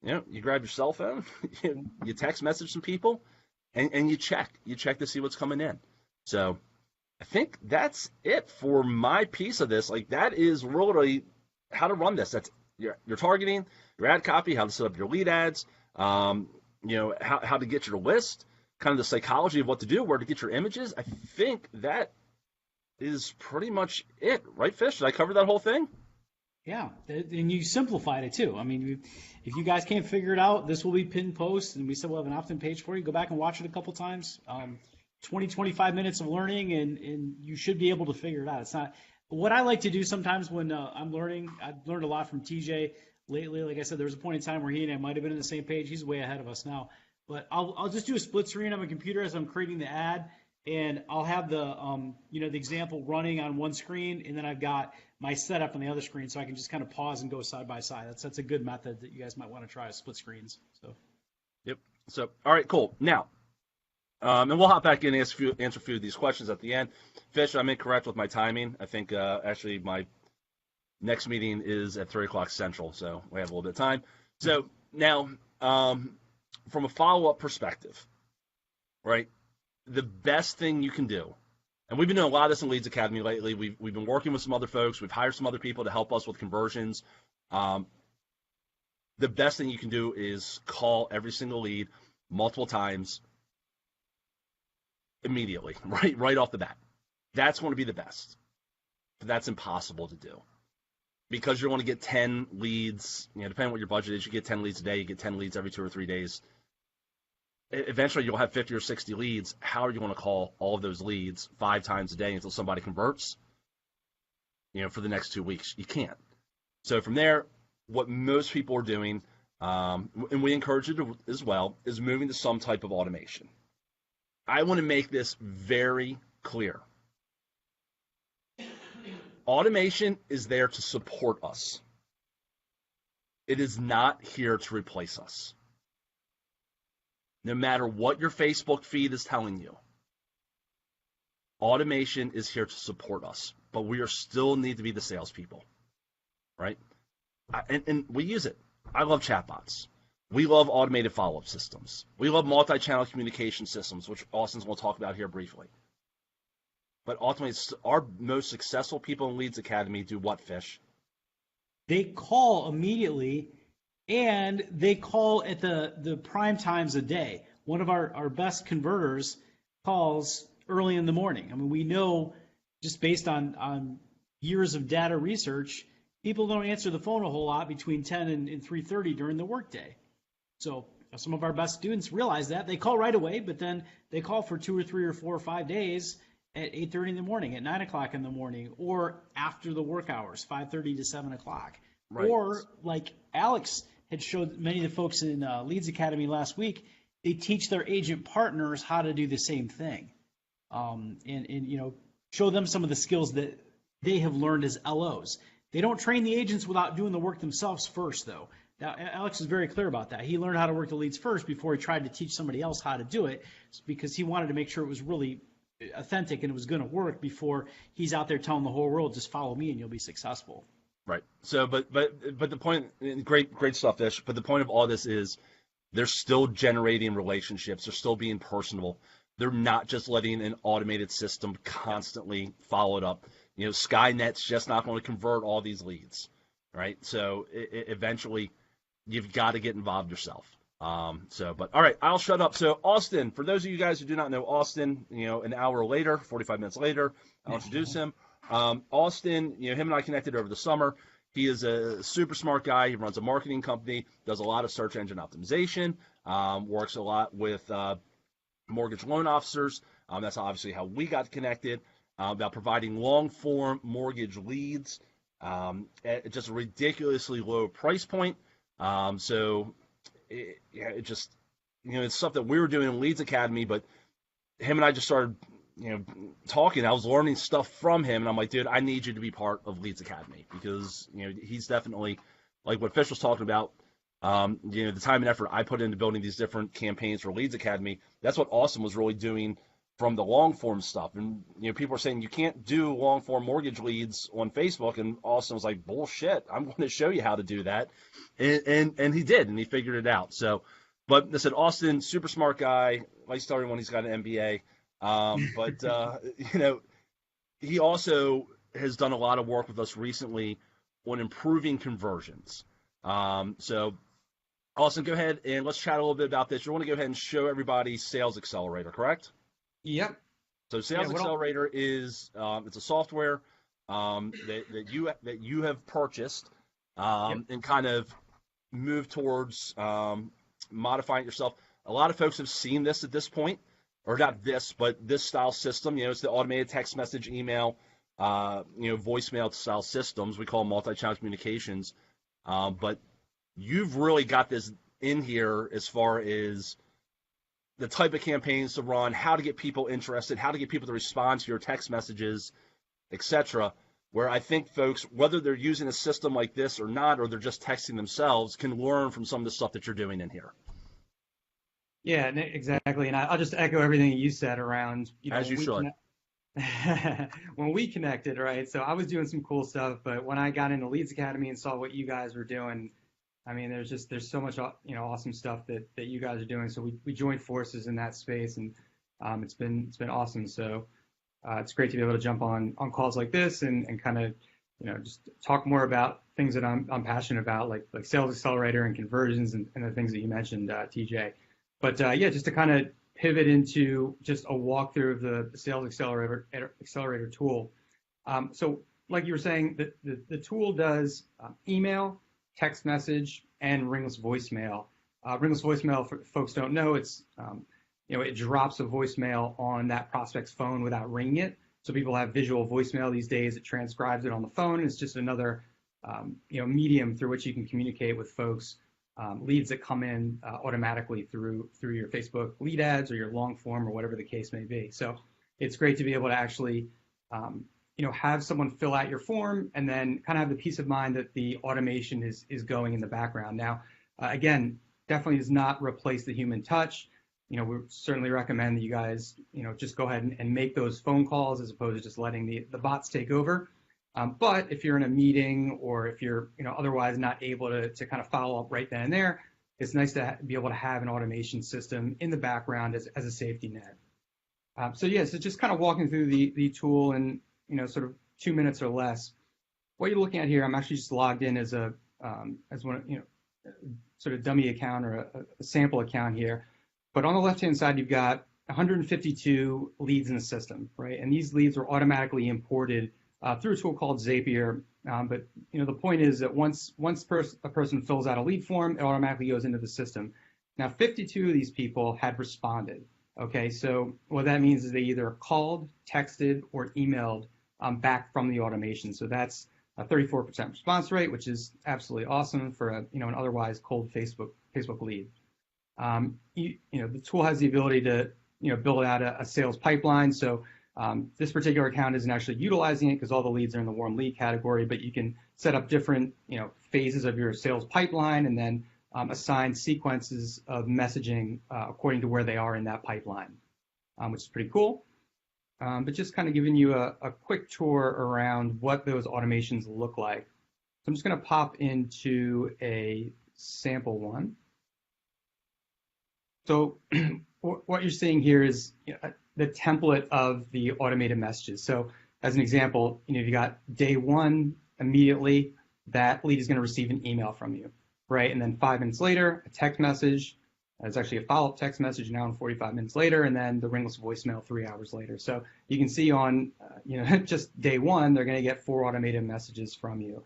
You grab your cell phone, you text message some people, and you check to see what's coming in. So I think that's it for my piece of this. Like, that is really how to run this. That's your targeting, your ad copy, how to set up your lead ads, how to get your list, kind of the psychology of what to do, where to get your images. I think that is pretty much it, right, Fish? Did I cover that whole thing? Yeah, and you simplified it too. I mean, if you guys can't figure it out, this will be pinned post, and we said we'll have an opt-in page for you. Go back and watch it a couple times. 25 minutes of learning, and you should be able to figure it out. It's not what I like to do sometimes when I'm learning. I've learned a lot from TJ lately. Like I said, there was a point in time where he and I might have been on the same page. He's way ahead of us now. But I'll just do a split screen on my computer as I'm creating the ad, and I'll have the the example running on one screen, and then I've got my setup on the other screen, so I can just kind of pause and go side by side. That's a good method that you guys might want to try, split screens. So. Yep. So, all right, cool. Now, and we'll hop back in and answer a few of these questions at the end. Fish, I'm incorrect with my timing. I think actually my next meeting is at 3 o'clock Central, so we have a little bit of time. So now, from a follow-up perspective, right, the best thing you can do, and we've been doing a lot of this in Leads Academy lately. We've been working with some other folks. We've hired some other people to help us with conversions. The best thing you can do is call every single lead multiple times immediately, right off the bat. That's going to be the best. But that's impossible to do because you're going to get 10 leads. Depending on what your budget is, you get 10 leads a day. You get 10 leads every 2 or 3 days. Eventually, you'll have 50 or 60 leads. How are you going to call all of those leads 5 times a day until somebody converts? For the next 2 weeks, you can't. So from there, what most people are doing, and we encourage it as well, is moving to some type of automation. I want to make this very clear. Automation is there to support us. It is not here to replace us. No matter what your Facebook feed is telling you, automation is here to support us, but we still need to be the salespeople, right? And we use it. I love chatbots. We love automated follow-up systems. We love multi-channel communication systems, which Austin's going to talk about here briefly. But ultimately, our most successful people in Leads Academy do what, Fish? They call immediately, and they call at the prime times of day. One of our best converters calls early in the morning. I mean, we know just based on years of data research, people don't answer the phone a whole lot between 10 and 3:30 during the workday. So some of our best students realize that. They call right away, but then they call for 2 or 3 or 4 or 5 days at 8:30 in the morning, at 9 o'clock in the morning, or after the work hours, 5:30 to 7 o'clock. Right. Or like Alex had showed many of the folks in Leads Academy last week, they teach their agent partners how to do the same thing, and show them some of the skills that they have learned as LOs. They don't train the agents without doing the work themselves first, though. Now, Alex is very clear about that. He learned how to work the leads first before he tried to teach somebody else how to do it, because he wanted to make sure it was really authentic and it was going to work before he's out there telling the whole world, just follow me and you'll be successful. Right. So, but the point, great stuff, Fish. But the point of all this is they're still generating relationships. They're still being personable. They're not just letting an automated system constantly follow it up. Skynet's just not going to convert all these leads, right? So eventually, you've got to get involved yourself. But all right, I'll shut up. So Austin, for those of you guys who do not know Austin, an hour later, 45 minutes later, I'll introduce him. Austin, him and I connected over the summer. He is a super smart guy. He runs a marketing company, does a lot of search engine optimization, works a lot with mortgage loan officers. That's obviously how we got connected. About providing long-form mortgage leads at just a ridiculously low price point. So it just, it's stuff that we were doing in Leads Academy, but him and I just started, talking. I was learning stuff from him, and I'm like, dude, I need you to be part of Leads Academy because, he's definitely, like what Fish was talking about, the time and effort I put into building these different campaigns for Leads Academy. That's what Austin was really doing from the long form stuff. And, people are saying you can't do long form mortgage leads on Facebook. And Austin was like, bullshit, I'm going to show you how to do that. And he did, and he figured it out. So, but I said, Austin, super smart guy, likes starting when he's got an MBA. He also has done a lot of work with us recently on improving conversions. So Austin, go ahead and let's chat a little bit about this. You want to go ahead and show everybody Sales Accelerator, correct? Yep. So Sales Accelerator is it's a software that you have purchased and kind of moved towards modifying it yourself. A lot of folks have seen this at this point, or not this, but this style system. It's the automated text message, email, voicemail style systems. We call them multi-channel communications. But you've really got this in here as far as the type of campaigns to run, how to get people interested, how to get people to respond to your text messages, etc. Where I think folks, whether they're using a system like this or not, or they're just texting themselves, can learn from some of the stuff that you're doing in here. Yeah, exactly. And I'll just echo everything you said around, as you should. When we connected, right? So I was doing some cool stuff, but when I got into Leads Academy and saw what you guys were doing, I mean, there's so much, awesome stuff that you guys are doing. So we joined forces in that space, and it's been awesome. So it's great to be able to jump on calls like this and kind of, just talk more about things that I'm passionate about, like Sales Accelerator and conversions and the things that you mentioned, TJ. But just to kind of pivot into just a walkthrough of the Sales Accelerator tool. So like you were saying, the tool does email, text message, and ringless voicemail. Ringless voicemail, for folks don't know, it's it drops a voicemail on that prospect's phone without ringing it. So people have visual voicemail these days. It transcribes it on the phone. It's just another medium through which you can communicate with folks. Leads that come in automatically through your Facebook lead ads or your long form or whatever the case may be. So it's great to be able to actually, have someone fill out your form and then kind of have the peace of mind that the automation is going in the background. Now, again, definitely does not replace the human touch. We certainly recommend that you guys, just go ahead and make those phone calls as opposed to just letting the bots take over. But if you're in a meeting or if you're, otherwise not able to kind of follow up right then and there, it's nice to be able to have an automation system in the background as a safety net. So just kind of walking through the tool in, sort of 2 minutes or less. What you're looking at here, I'm actually just logged in as one, sort of dummy account or a sample account here. But on the left-hand side, you've got 152 leads in the system, right? And these leads are automatically imported through a tool called Zapier. But the point is that once a person fills out a lead form, it automatically goes into the system. Now, 52 of these people had responded. Okay, so what that means is they either called, texted, or emailed back from the automation. So that's a 34% response rate, which is absolutely awesome for an otherwise cold Facebook lead. The tool has the ability to build out a sales pipeline. So this particular account isn't actually utilizing it because all the leads are in the warm lead category, but you can set up different phases of your sales pipeline and then assign sequences of messaging according to where they are in that pipeline, which is pretty cool. But just kind of giving you a quick tour around what those automations look like. So I'm just going to pop into a sample one. So what you're seeing here is the template of the automated messages. So as an example, you got day one, immediately that lead is going to receive an email from you, right? And then 5 minutes later, a text message. It's actually a follow-up text message now and 45 minutes later, and then the ringless voicemail 3 hours later. So you can see on, just day one, they're going to get 4 automated messages from you.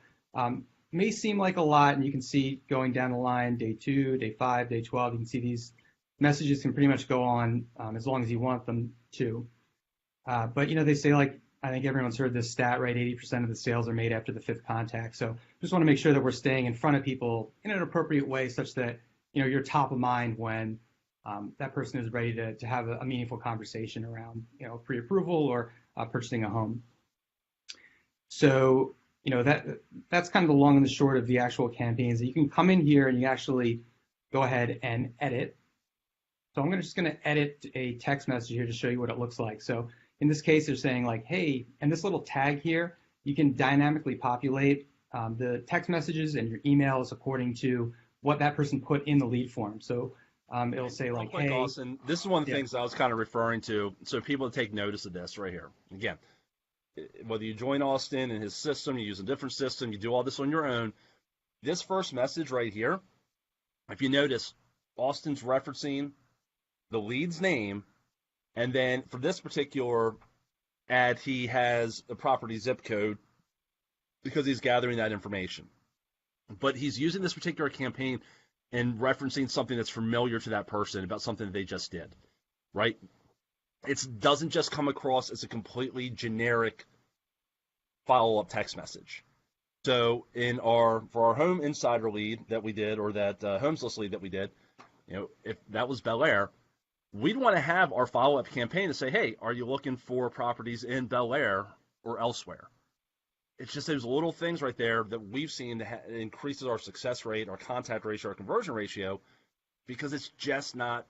May seem like a lot, and you can see going down the line, day 2, day 5, day 12, you can see these Messages can pretty much go on as long as you want them to. But they say, like, I think everyone's heard this stat, right? 80% of the sales are made after the fifth contact. So just want to make sure that we're staying in front of people in an appropriate way, such that you're top of mind when that person is ready to have a meaningful conversation around pre-approval or purchasing a home. So that's kind of the long and the short of the actual campaigns. You can come in here and you actually go ahead and edit. So I'm just going to edit a text message here to show you what it looks like. So in this case, they're saying like, hey, and this little tag here, you can dynamically populate the text messages and your emails according to what that person put in the lead form. So it'll say like, quick, hey. Austin, this is one of the things I was kind of referring to, so people take notice of this right here. Again, whether you join Austin and his system, you use a different system, you do all this on your own, this first message right here, if you notice, Austin's referencing the lead's name, and then for this particular ad, he has the property zip code because he's gathering that information. But he's using this particular campaign and referencing something that's familiar to that person about something that they just did, right? It doesn't just come across as a completely generic follow-up text message. So for our home insider lead that we did, or that homes list lead that we did, if that was Bel Air, we'd want to have our follow-up campaign to say, hey, are you looking for properties in Bel Air or elsewhere? It's just those little things right there that we've seen that increases our success rate, our contact ratio, our conversion ratio, because it's just not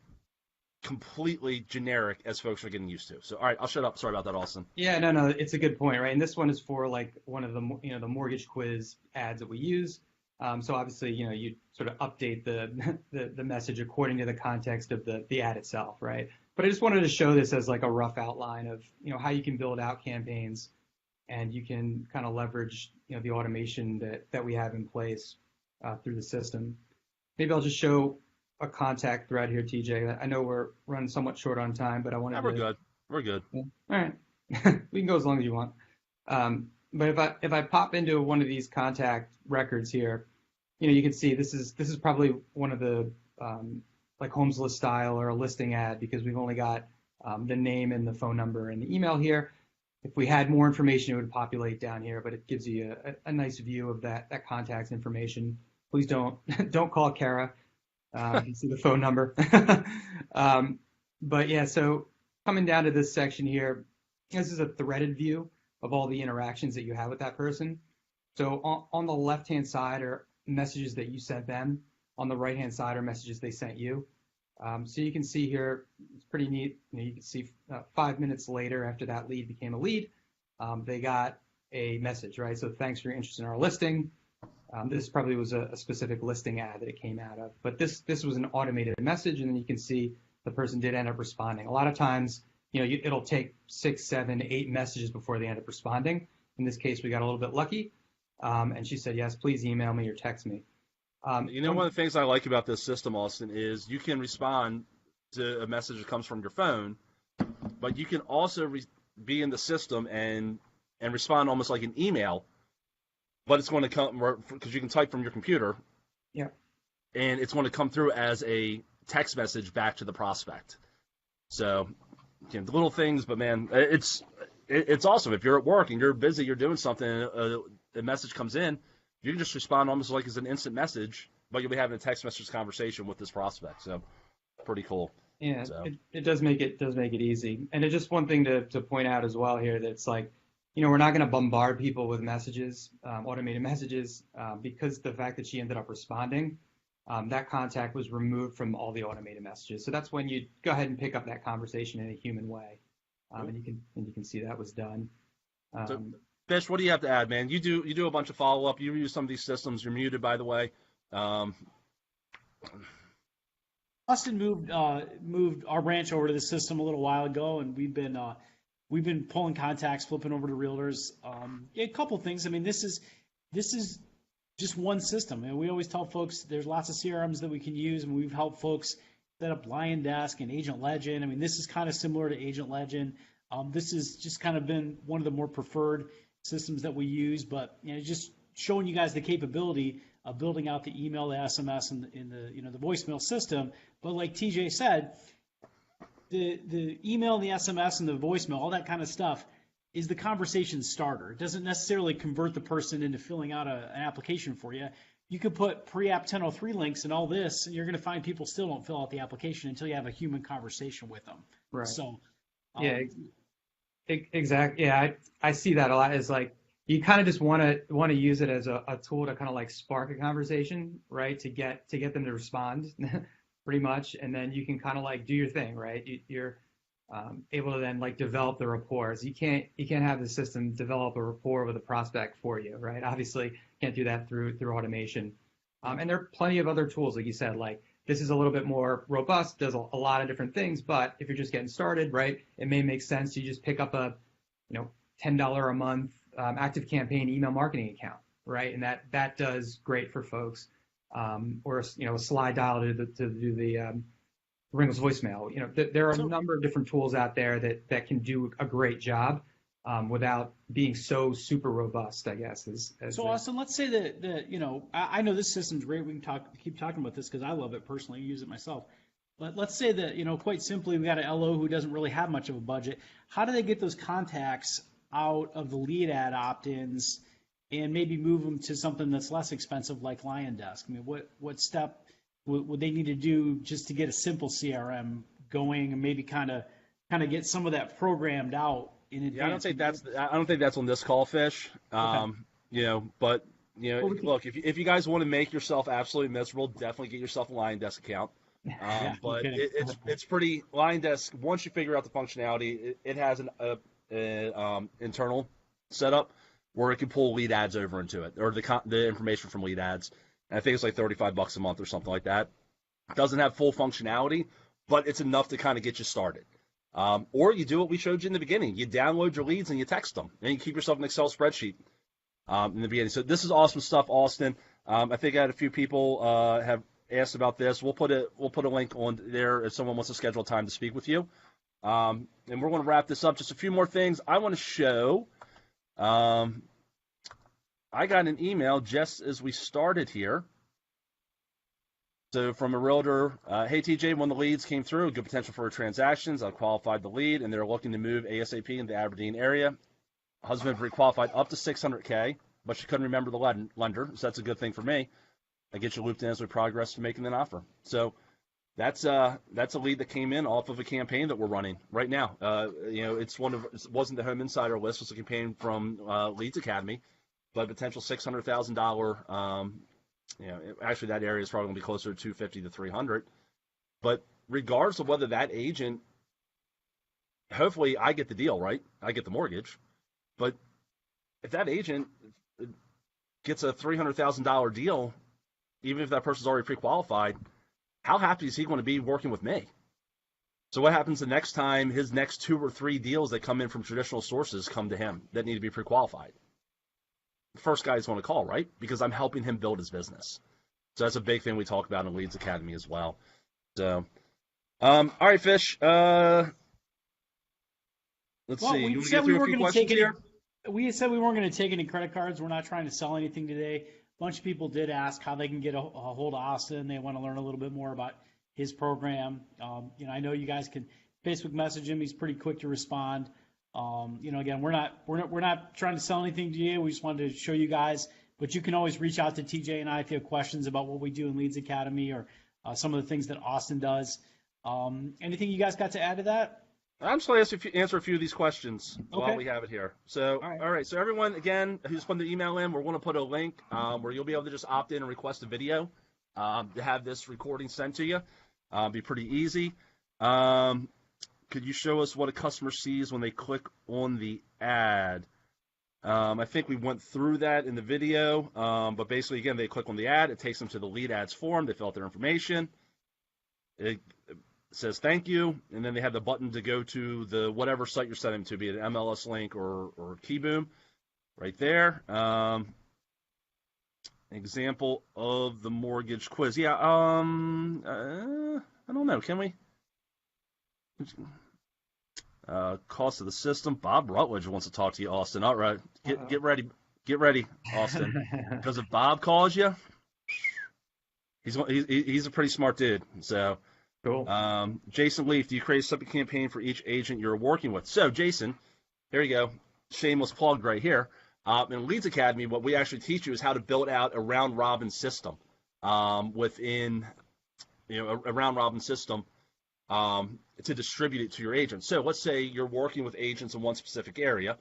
completely generic as folks are getting used to. So, all right, I'll shut up. Sorry about that, Austin. Yeah, no, it's a good point, right? And this one is for like one of the the mortgage quiz ads that we use. So obviously, you sort of update the message according to the context of the ad itself, right? But I just wanted to show this as like a rough outline of how you can build out campaigns, and you can kind of leverage the automation that we have in place through the system. Maybe I'll just show a contact thread here, TJ. I know we're running somewhat short on time, but I wanted we're good. We're good. Yeah. All right, we can go as long as you want. But if I pop into one of these contact records here, you can see this is probably one of the like homes list style or a listing ad, because we've only got the name and the phone number and the email here. If we had more information, it would populate down here, but it gives you a nice view of that contact information. Please don't call Kara. You can see the phone number. But yeah, so coming down to this section here, this is a threaded view of all the interactions that you have with that person. So on the left-hand side are messages that you sent them. On the right-hand side are messages they sent you. So you can see here, it's pretty neat. You can see 5 minutes later, after that lead became a lead, they got a message, right? So thanks for your interest in our listing. This probably was a specific listing ad that it came out of, but this was an automated message, and then you can see the person did end up responding. A lot of times, it'll take 6, 7, 8 messages before they end up responding. In this case, we got a little bit lucky, and she said, yes, please email me or text me. One of the things I like about this system, Austin, is you can respond to a message that comes from your phone, but you can also be in the system and respond almost like an email, but it's going to come because you can type from your computer. Yeah. And it's going to come through as a text message back to the prospect. So, the little things, but man, it's awesome. If you're at work and you're busy, you're doing something, a message comes in, you can just respond almost like it's an instant message, but you'll be having a text message conversation with this prospect. So, pretty cool. Yeah, so. it does make it easy. And it's just one thing to point out as well here, that it's like, we're not going to bombard people with messages, automated messages, because the fact that she ended up responding, that contact was removed from all the automated messages. So that's when you go ahead and pick up that conversation in a human way, and you can see that was done. So, Fish, what do you have to add, man? You do a bunch of follow up. You use some of these systems. You're muted, by the way. Austin moved our branch over to the system a little while ago, and we've been pulling contacts, flipping over to realtors. A couple things. I mean, this is just one system, and we always tell folks there's lots of CRMs that we can use, and we've helped folks set up Lion Desk and Agent Legend. I mean, this is kind of similar to Agent Legend. This has just kind of been one of the more preferred systems that we use, but just showing you guys the capability building out the email, the SMS, and the voicemail system. But like TJ said, the email and the SMS and the voicemail, all that kind of stuff, is the conversation starter. It doesn't necessarily convert the person into filling out an application for you. You could put pre-app 1003 links and all this, and you're going to find people still don't fill out the application until you have a human conversation with them. Right. So, yeah, exactly. Yeah, I see that a lot. Is like you kind of just want to use it as a tool to kind of like spark a conversation, right? To get them to respond, pretty much, and then you can kind of like do your thing, right? You're able to then like develop the rapport. You can't have the system develop a rapport with a prospect for you, right? Obviously, you can't do that through automation. And there are plenty of other tools, like you said, like this is a little bit more robust, does a lot of different things. But if you're just getting started, right, it may make sense to just pick up a $10 a month active campaign email marketing account, right? And that does great for folks. Or a slide dial to do the Ringles voicemail. There are a number of different tools out there that can do a great job without being so super robust, I guess. So Austin, let's say that I know this system's great. We can keep talking about this because I love it personally, use it myself. But let's say that quite simply, we got an LO who doesn't really have much of a budget. How do they get those contacts out of the lead ad opt-ins and maybe move them to something that's less expensive like Lion Desk? I mean, what step would they need to do just to get a simple CRM going and maybe kind of get some of that programmed out in advance? Yeah, I don't think that's on this call, Fish. Okay. But look, if you guys want to make yourself absolutely miserable, definitely get yourself a Lion Desk account. But it's pretty Lion Desk. Once you figure out the functionality, it has an internal setup where it can pull lead ads over into it, or the information from lead ads. And I think it's like $35 a month or something like that. It doesn't have full functionality, but it's enough to kind of get you started. Or you do what we showed you in the beginning. You download your leads and you text them, and you keep yourself an Excel spreadsheet in the beginning. So this is awesome stuff, Austin. I think I had a few people have asked about this. We'll put a link on there if someone wants to schedule time to speak with you. And we're going to wrap this up. Just a few more things I want to show. I got an email just as we started here. So from a realtor, hey TJ, when the leads came through, good potential for transactions. I qualified the lead, and they're looking to move ASAP in the Aberdeen area. Husband pre-qualified up to $600K, but she couldn't remember the lender, so that's a good thing for me. I get you looped in as we progress to making an offer. So that's a lead that came in off of a campaign that we're running right now. It wasn't the Home Insider list; it was a campaign from Leads Academy, but potential $600,000. Actually that area is probably going to be closer to 250 to 300. But regardless of whether that agent, hopefully I get the deal, right? I get the mortgage. But if that agent gets a $300,000 deal, even if that person's already pre-qualified, how happy is he going to be working with me? So what happens the next time his next 2 or 3 deals that come in from traditional sources come to him that need to be pre-qualified? The first guy he's going to call, right? Because I'm helping him build his business. So that's a big thing we talk about in Leads Academy as well. So, all right, Fish. Let's see. You want to get through a few questions here? We said we weren't going to take any credit cards. We're not trying to sell anything today. A bunch of people did ask how they can get a hold of Austin. They want to learn a little bit more about his program. I know you guys can Facebook message him. He's pretty quick to respond. Again, we're not trying to sell anything to you. We just wanted to show you guys. But you can always reach out to TJ and I if you have questions about what we do in Leads Academy or some of the things that Austin does. Anything you guys got to add to that? I'm just going to answer a few of these questions Okay. while we have it here. So, all right. So everyone, again, who's put their email in, we're going to put a link where you'll be able to just opt in and request a video to have this recording sent to you. Be pretty easy. Could you show us what a customer sees when they click on the ad? I think we went through that in the video, but basically, again, they click on the ad. It takes them to the lead ads form. They fill out their information. It says thank you, and then they have the button to go to the whatever site you're sending them to, be it an MLS link or Keyboom, right there. Example of the mortgage quiz. Yeah, I don't know. Can we? Cost of the system. Bob Rutledge wants to talk to you, Austin. All right, get ready, Austin. Because if Bob calls you, He's a pretty smart dude. So, Cool. Jason Leaf, do you create a separate campaign for each agent you're working with? So, Jason, here you go. Shameless plug right here. In Leads Academy, what we actually teach you is how to build out a round robin system within, a round robin system to distribute it to your agents. So let's say you're working with agents in one specific area.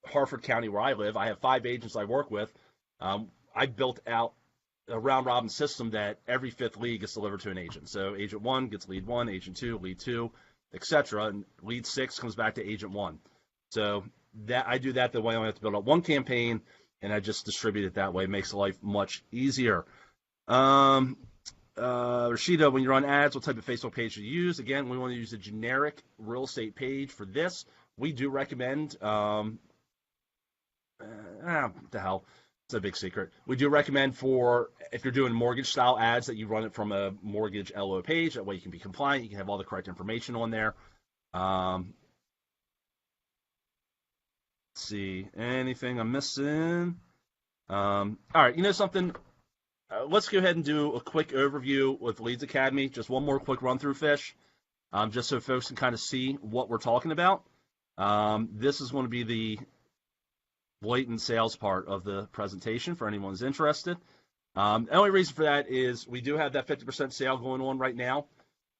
Harford County, where I live, I have 5 agents I work with. I built out a round robin system that every 5th lead gets delivered to an agent. So agent 1 gets lead 1, agent 2, lead 2, etc. And lead 6 comes back to agent 1. So that I do that the way I only have to build up one campaign, and I just distribute it that way. It makes life much easier. Rashida, when you run ads, what type of Facebook page do you use? Again, we want to use a generic real estate page for this. We do recommend, what the hell? It's a big secret. We do recommend for, if you're doing mortgage style ads, that you run it from a mortgage LO page. That way you can be compliant. You can have all the correct information on there. Let's see. Anything I'm missing? All right. You know something? Let's go ahead and do a quick overview with Leads Academy. Just one more quick run through, Fish, just so folks can kind of see what we're talking about. This is going to be the blatant sales part of the presentation for anyone who's interested. The only reason for that is we do have that 50% sale going on right now,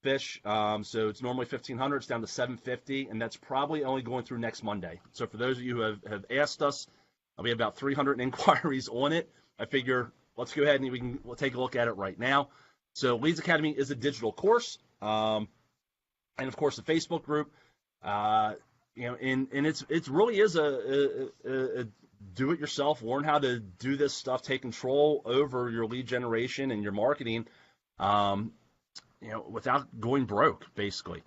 Fish. So it's normally $1,500, it's down to $750, and that's probably only going through next Monday. So for those of you who have asked us, we have about 300 inquiries on it. I figure let's go ahead and we'll take a look at it right now. So Leads Academy is a digital course, and of course the Facebook group. And it's really is a do-it-yourself. Learn how to do this stuff. Take control over your lead generation and your marketing, without going broke, basically.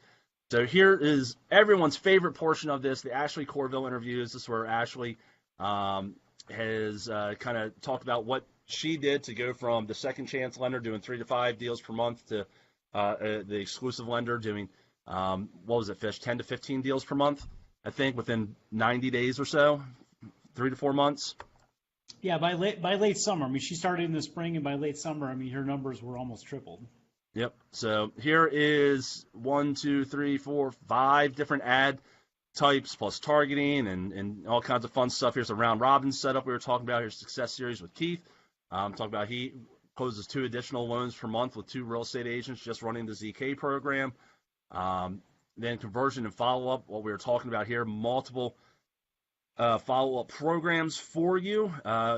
So here is everyone's favorite portion of this: the Ashley Corville interviews. This is where Ashley has kind of talked about what she did to go from the second chance lender doing 3 to 5 deals per month to the exclusive lender doing, what was it, Fish, 10 to 15 deals per month, I think, within 90 days or so, 3 to 4 months. Yeah, by late summer. I mean, she started in the spring, and by late summer, I mean, her numbers were almost tripled. Yep. So here is 1, 2, 3, 4, 5 different ad types plus targeting and all kinds of fun stuff. Here's a round robin setup we were talking about. Here's Success Series with Keith. Talking about he closes 2 additional loans per month with 2 real estate agents just running the ZK program. Then conversion and follow-up, what we were talking about here, multiple follow-up programs for you.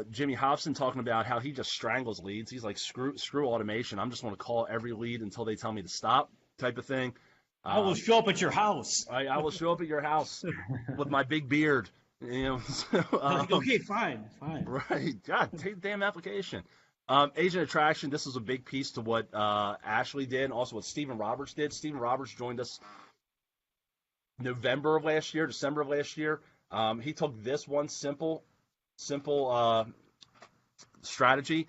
Jimmy Hobson talking about how he just strangles leads. He's like, screw automation. I'm just going to call every lead until they tell me to stop, type of thing. I will show up at your house. I will show up at your house with my big beard. Okay, fine. Right. God, take the damn application. Agent attraction, this was a big piece to what Ashley did, and also what Stephen Roberts did. Stephen Roberts joined us December of last year. He took this one simple strategy,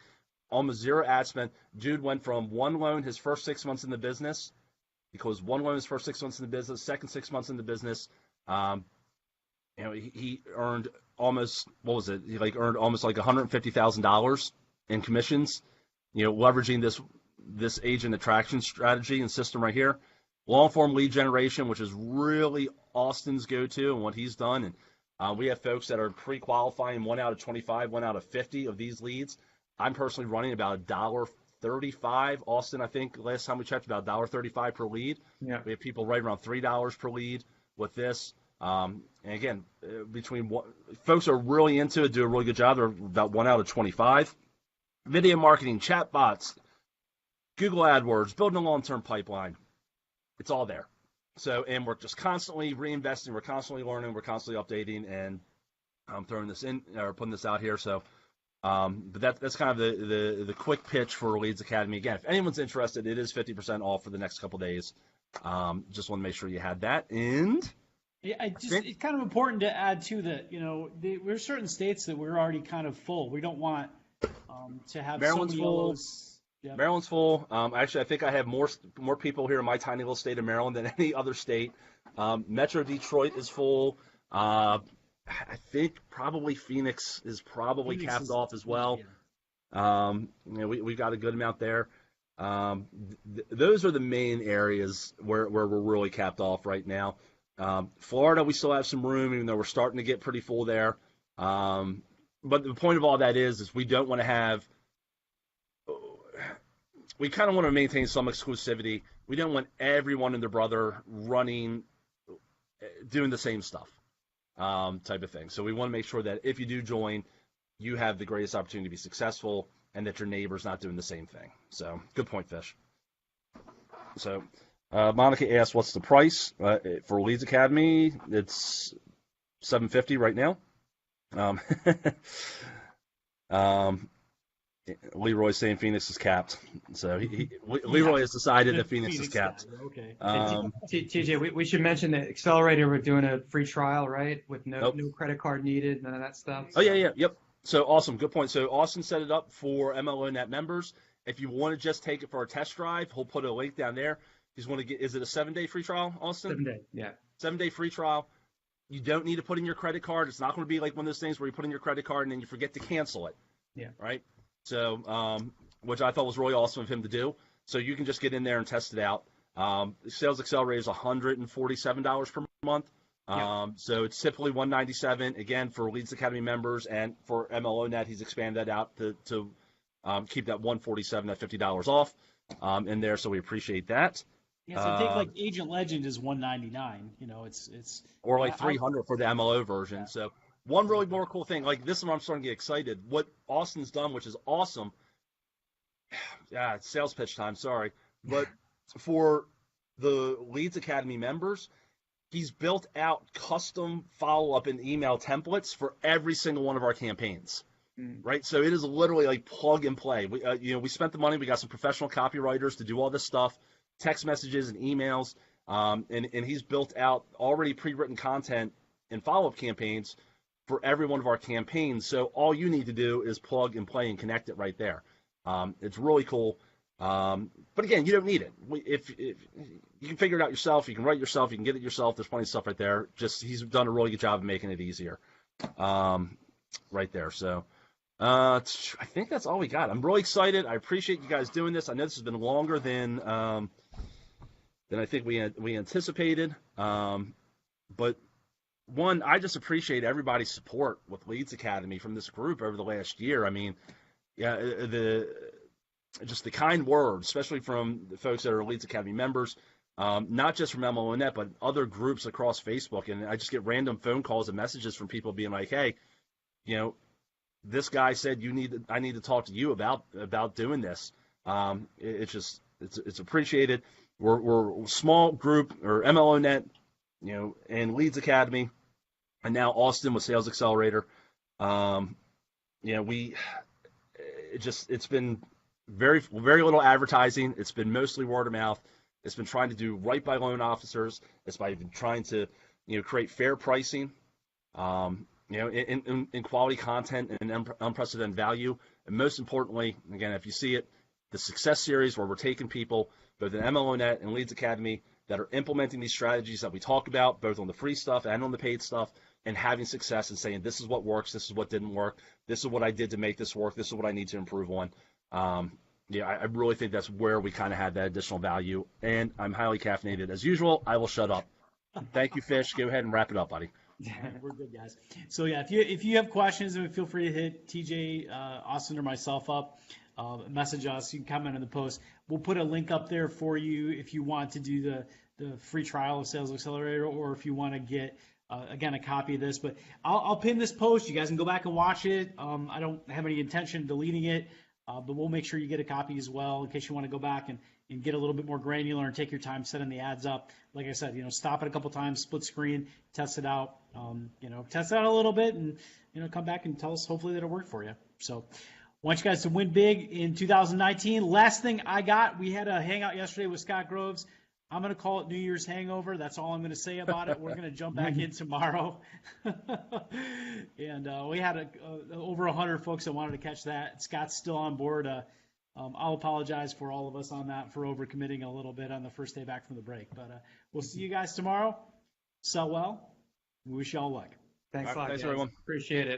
almost zero ad spend. Dude went from 1 loan his first 6 months in the business. He closed 1 loan his first 6 months in the business. Second 6 months in the business, he earned almost, what was it? He earned almost like $150,000 in commissions. Leveraging this agent attraction strategy and system right here. Long form lead generation, which is really Austin's go-to and what he's done. And we have folks that are pre-qualifying 1 out of 25, 1 out of 50 of these leads. I'm personally running about $1.35. Austin, I think last time we checked, about $1.35 per lead. Yeah. We have people right around $3 per lead with this. And again, folks are really into it, do a really good job. They're about 1 out of 25. Video marketing, chat bots, Google AdWords, building a long-term pipeline. It's all there. So, and we're just constantly reinvesting. We're constantly learning. We're constantly updating, and I'm throwing this in or putting this out here. So, but that's kind of the quick pitch for Leads Academy. Again, if anyone's interested, it is 50% off for the next couple days. Just want to make sure you had that. And yeah, it's kind of important to add too that we're certain states that we're already kind of full. We don't want to have Maryland's so many full. Yep. Maryland's full. Actually, I think I have more people here in my tiny little state of Maryland than any other state. Metro Detroit is full. I think probably Phoenix is capped off as well. We've got a good amount there. Those are the main areas where we're really capped off right now. Florida, we still have some room, even though we're starting to get pretty full there. But the point of all that is we don't want to have. We kind of want to maintain some exclusivity. We don't want everyone and their brother running, doing the same stuff, type of thing. So we want to make sure that if you do join, you have the greatest opportunity to be successful, and that your neighbor's not doing the same thing. So, good point, Fish. So, Monica asked, "What's the price for Leeds Academy?" It's $750 right now. Leroy's saying Phoenix is capped, so Leroy has decided that Phoenix is capped. Okay. TJ, we should mention that Accelerator, we're doing a free trial, right? With no credit card needed, none of that stuff. So. Oh yeah, yep. So awesome, good point. So Austin set it up for MLO Net members. If you want to just take it for a test drive, he'll put a link down there. He's want to get. Is it a 7-day free trial, Austin? 7 day, yeah. 7-day free trial. You don't need to put in your credit card. It's not going to be like one of those things where you put in your credit card and then you forget to cancel it. Yeah. Right. So, which I thought was really awesome of him to do. So you can just get in there and test it out. Sales Accelerator is $147 per month. So it's typically $197 again for Leeds Academy members, and for MLO Net, he's expanded that out to keep that $147 at $50 off in there. So we appreciate that. Yeah, so I think like Agent Legend is $199. It's or like $300 for the MLO version. Yeah. So one really more cool thing, like this one, I'm starting to get excited. What Austin's done, which is awesome. Yeah, it's sales pitch time. Sorry, but for the Leeds Academy members, he's built out custom follow-up and email templates for every single one of our campaigns, right? So it is literally like plug and play. We spent the money. We got some professional copywriters to do all this stuff, text messages and emails, and he's built out already pre-written content and follow-up campaigns for every one of our campaigns. So all you need to do is plug and play and connect it right there. It's really cool. But again, you don't need it. If you can figure it out yourself, you can write yourself, you can get it yourself. There's plenty of stuff right there. Just he's done a really good job of making it easier, right there. So I think that's all we got. I'm really excited. I appreciate you guys doing this. I know this has been longer than I think we anticipated. But one, I just appreciate everybody's support with Leeds Academy from this group over the last year. I mean, yeah, just the kind words, especially from the folks that are Leeds Academy members, not just from MLONet, but other groups across Facebook. And I just get random phone calls and messages from people being like, "Hey, this guy said I need to talk to you about doing this." It's appreciated. We're a small group, or MLONet, and Leeds Academy, and now Austin with Sales Accelerator. It's been very, very little advertising. It's been mostly word of mouth. It's been trying to do right by loan officers. It's been trying to, create fair pricing, in quality content and unprecedented value. And most importantly, again, if you see it, the success series where we're taking people, both in MLONet and Leeds Academy, that are implementing these strategies that we talk about, both on the free stuff and on the paid stuff, and having success and saying, this is what works, this is what didn't work, this is what I did to make this work, this is what I need to improve on. I really think that's where we kind of had that additional value, and I'm highly caffeinated. As usual, I will shut up. Thank you, Fish. Go ahead and wrap it up, buddy. We're good, guys. So, yeah, if you have questions, feel free to hit TJ, Austin, or myself up. Message us. You can comment on the post. We'll put a link up there for you if you want to do the free trial of Sales Accelerator, or if you want to get, again, a copy of this. But I'll pin this post. You guys can go back and watch it. I don't have any intention of deleting it, but we'll make sure you get a copy as well in case you want to go back and get a little bit more granular and take your time setting the ads up. Like I said, stop it a couple times, split screen, test it out, test it out a little bit, and, come back and tell us hopefully that it worked for you. So I want you guys to win big in 2019. Last thing I got, we had a hangout yesterday with Scott Groves. I'm going to call it New Year's hangover. That's all I'm going to say about it. We're going to jump back in tomorrow. And we had over 100 folks that wanted to catch that. Scott's still on board. I'll apologize for all of us on that for overcommitting a little bit on the first day back from the break. But we'll see you guys tomorrow. Sell well. We wish you all luck. Thanks a lot. Thanks, everyone. Appreciate it.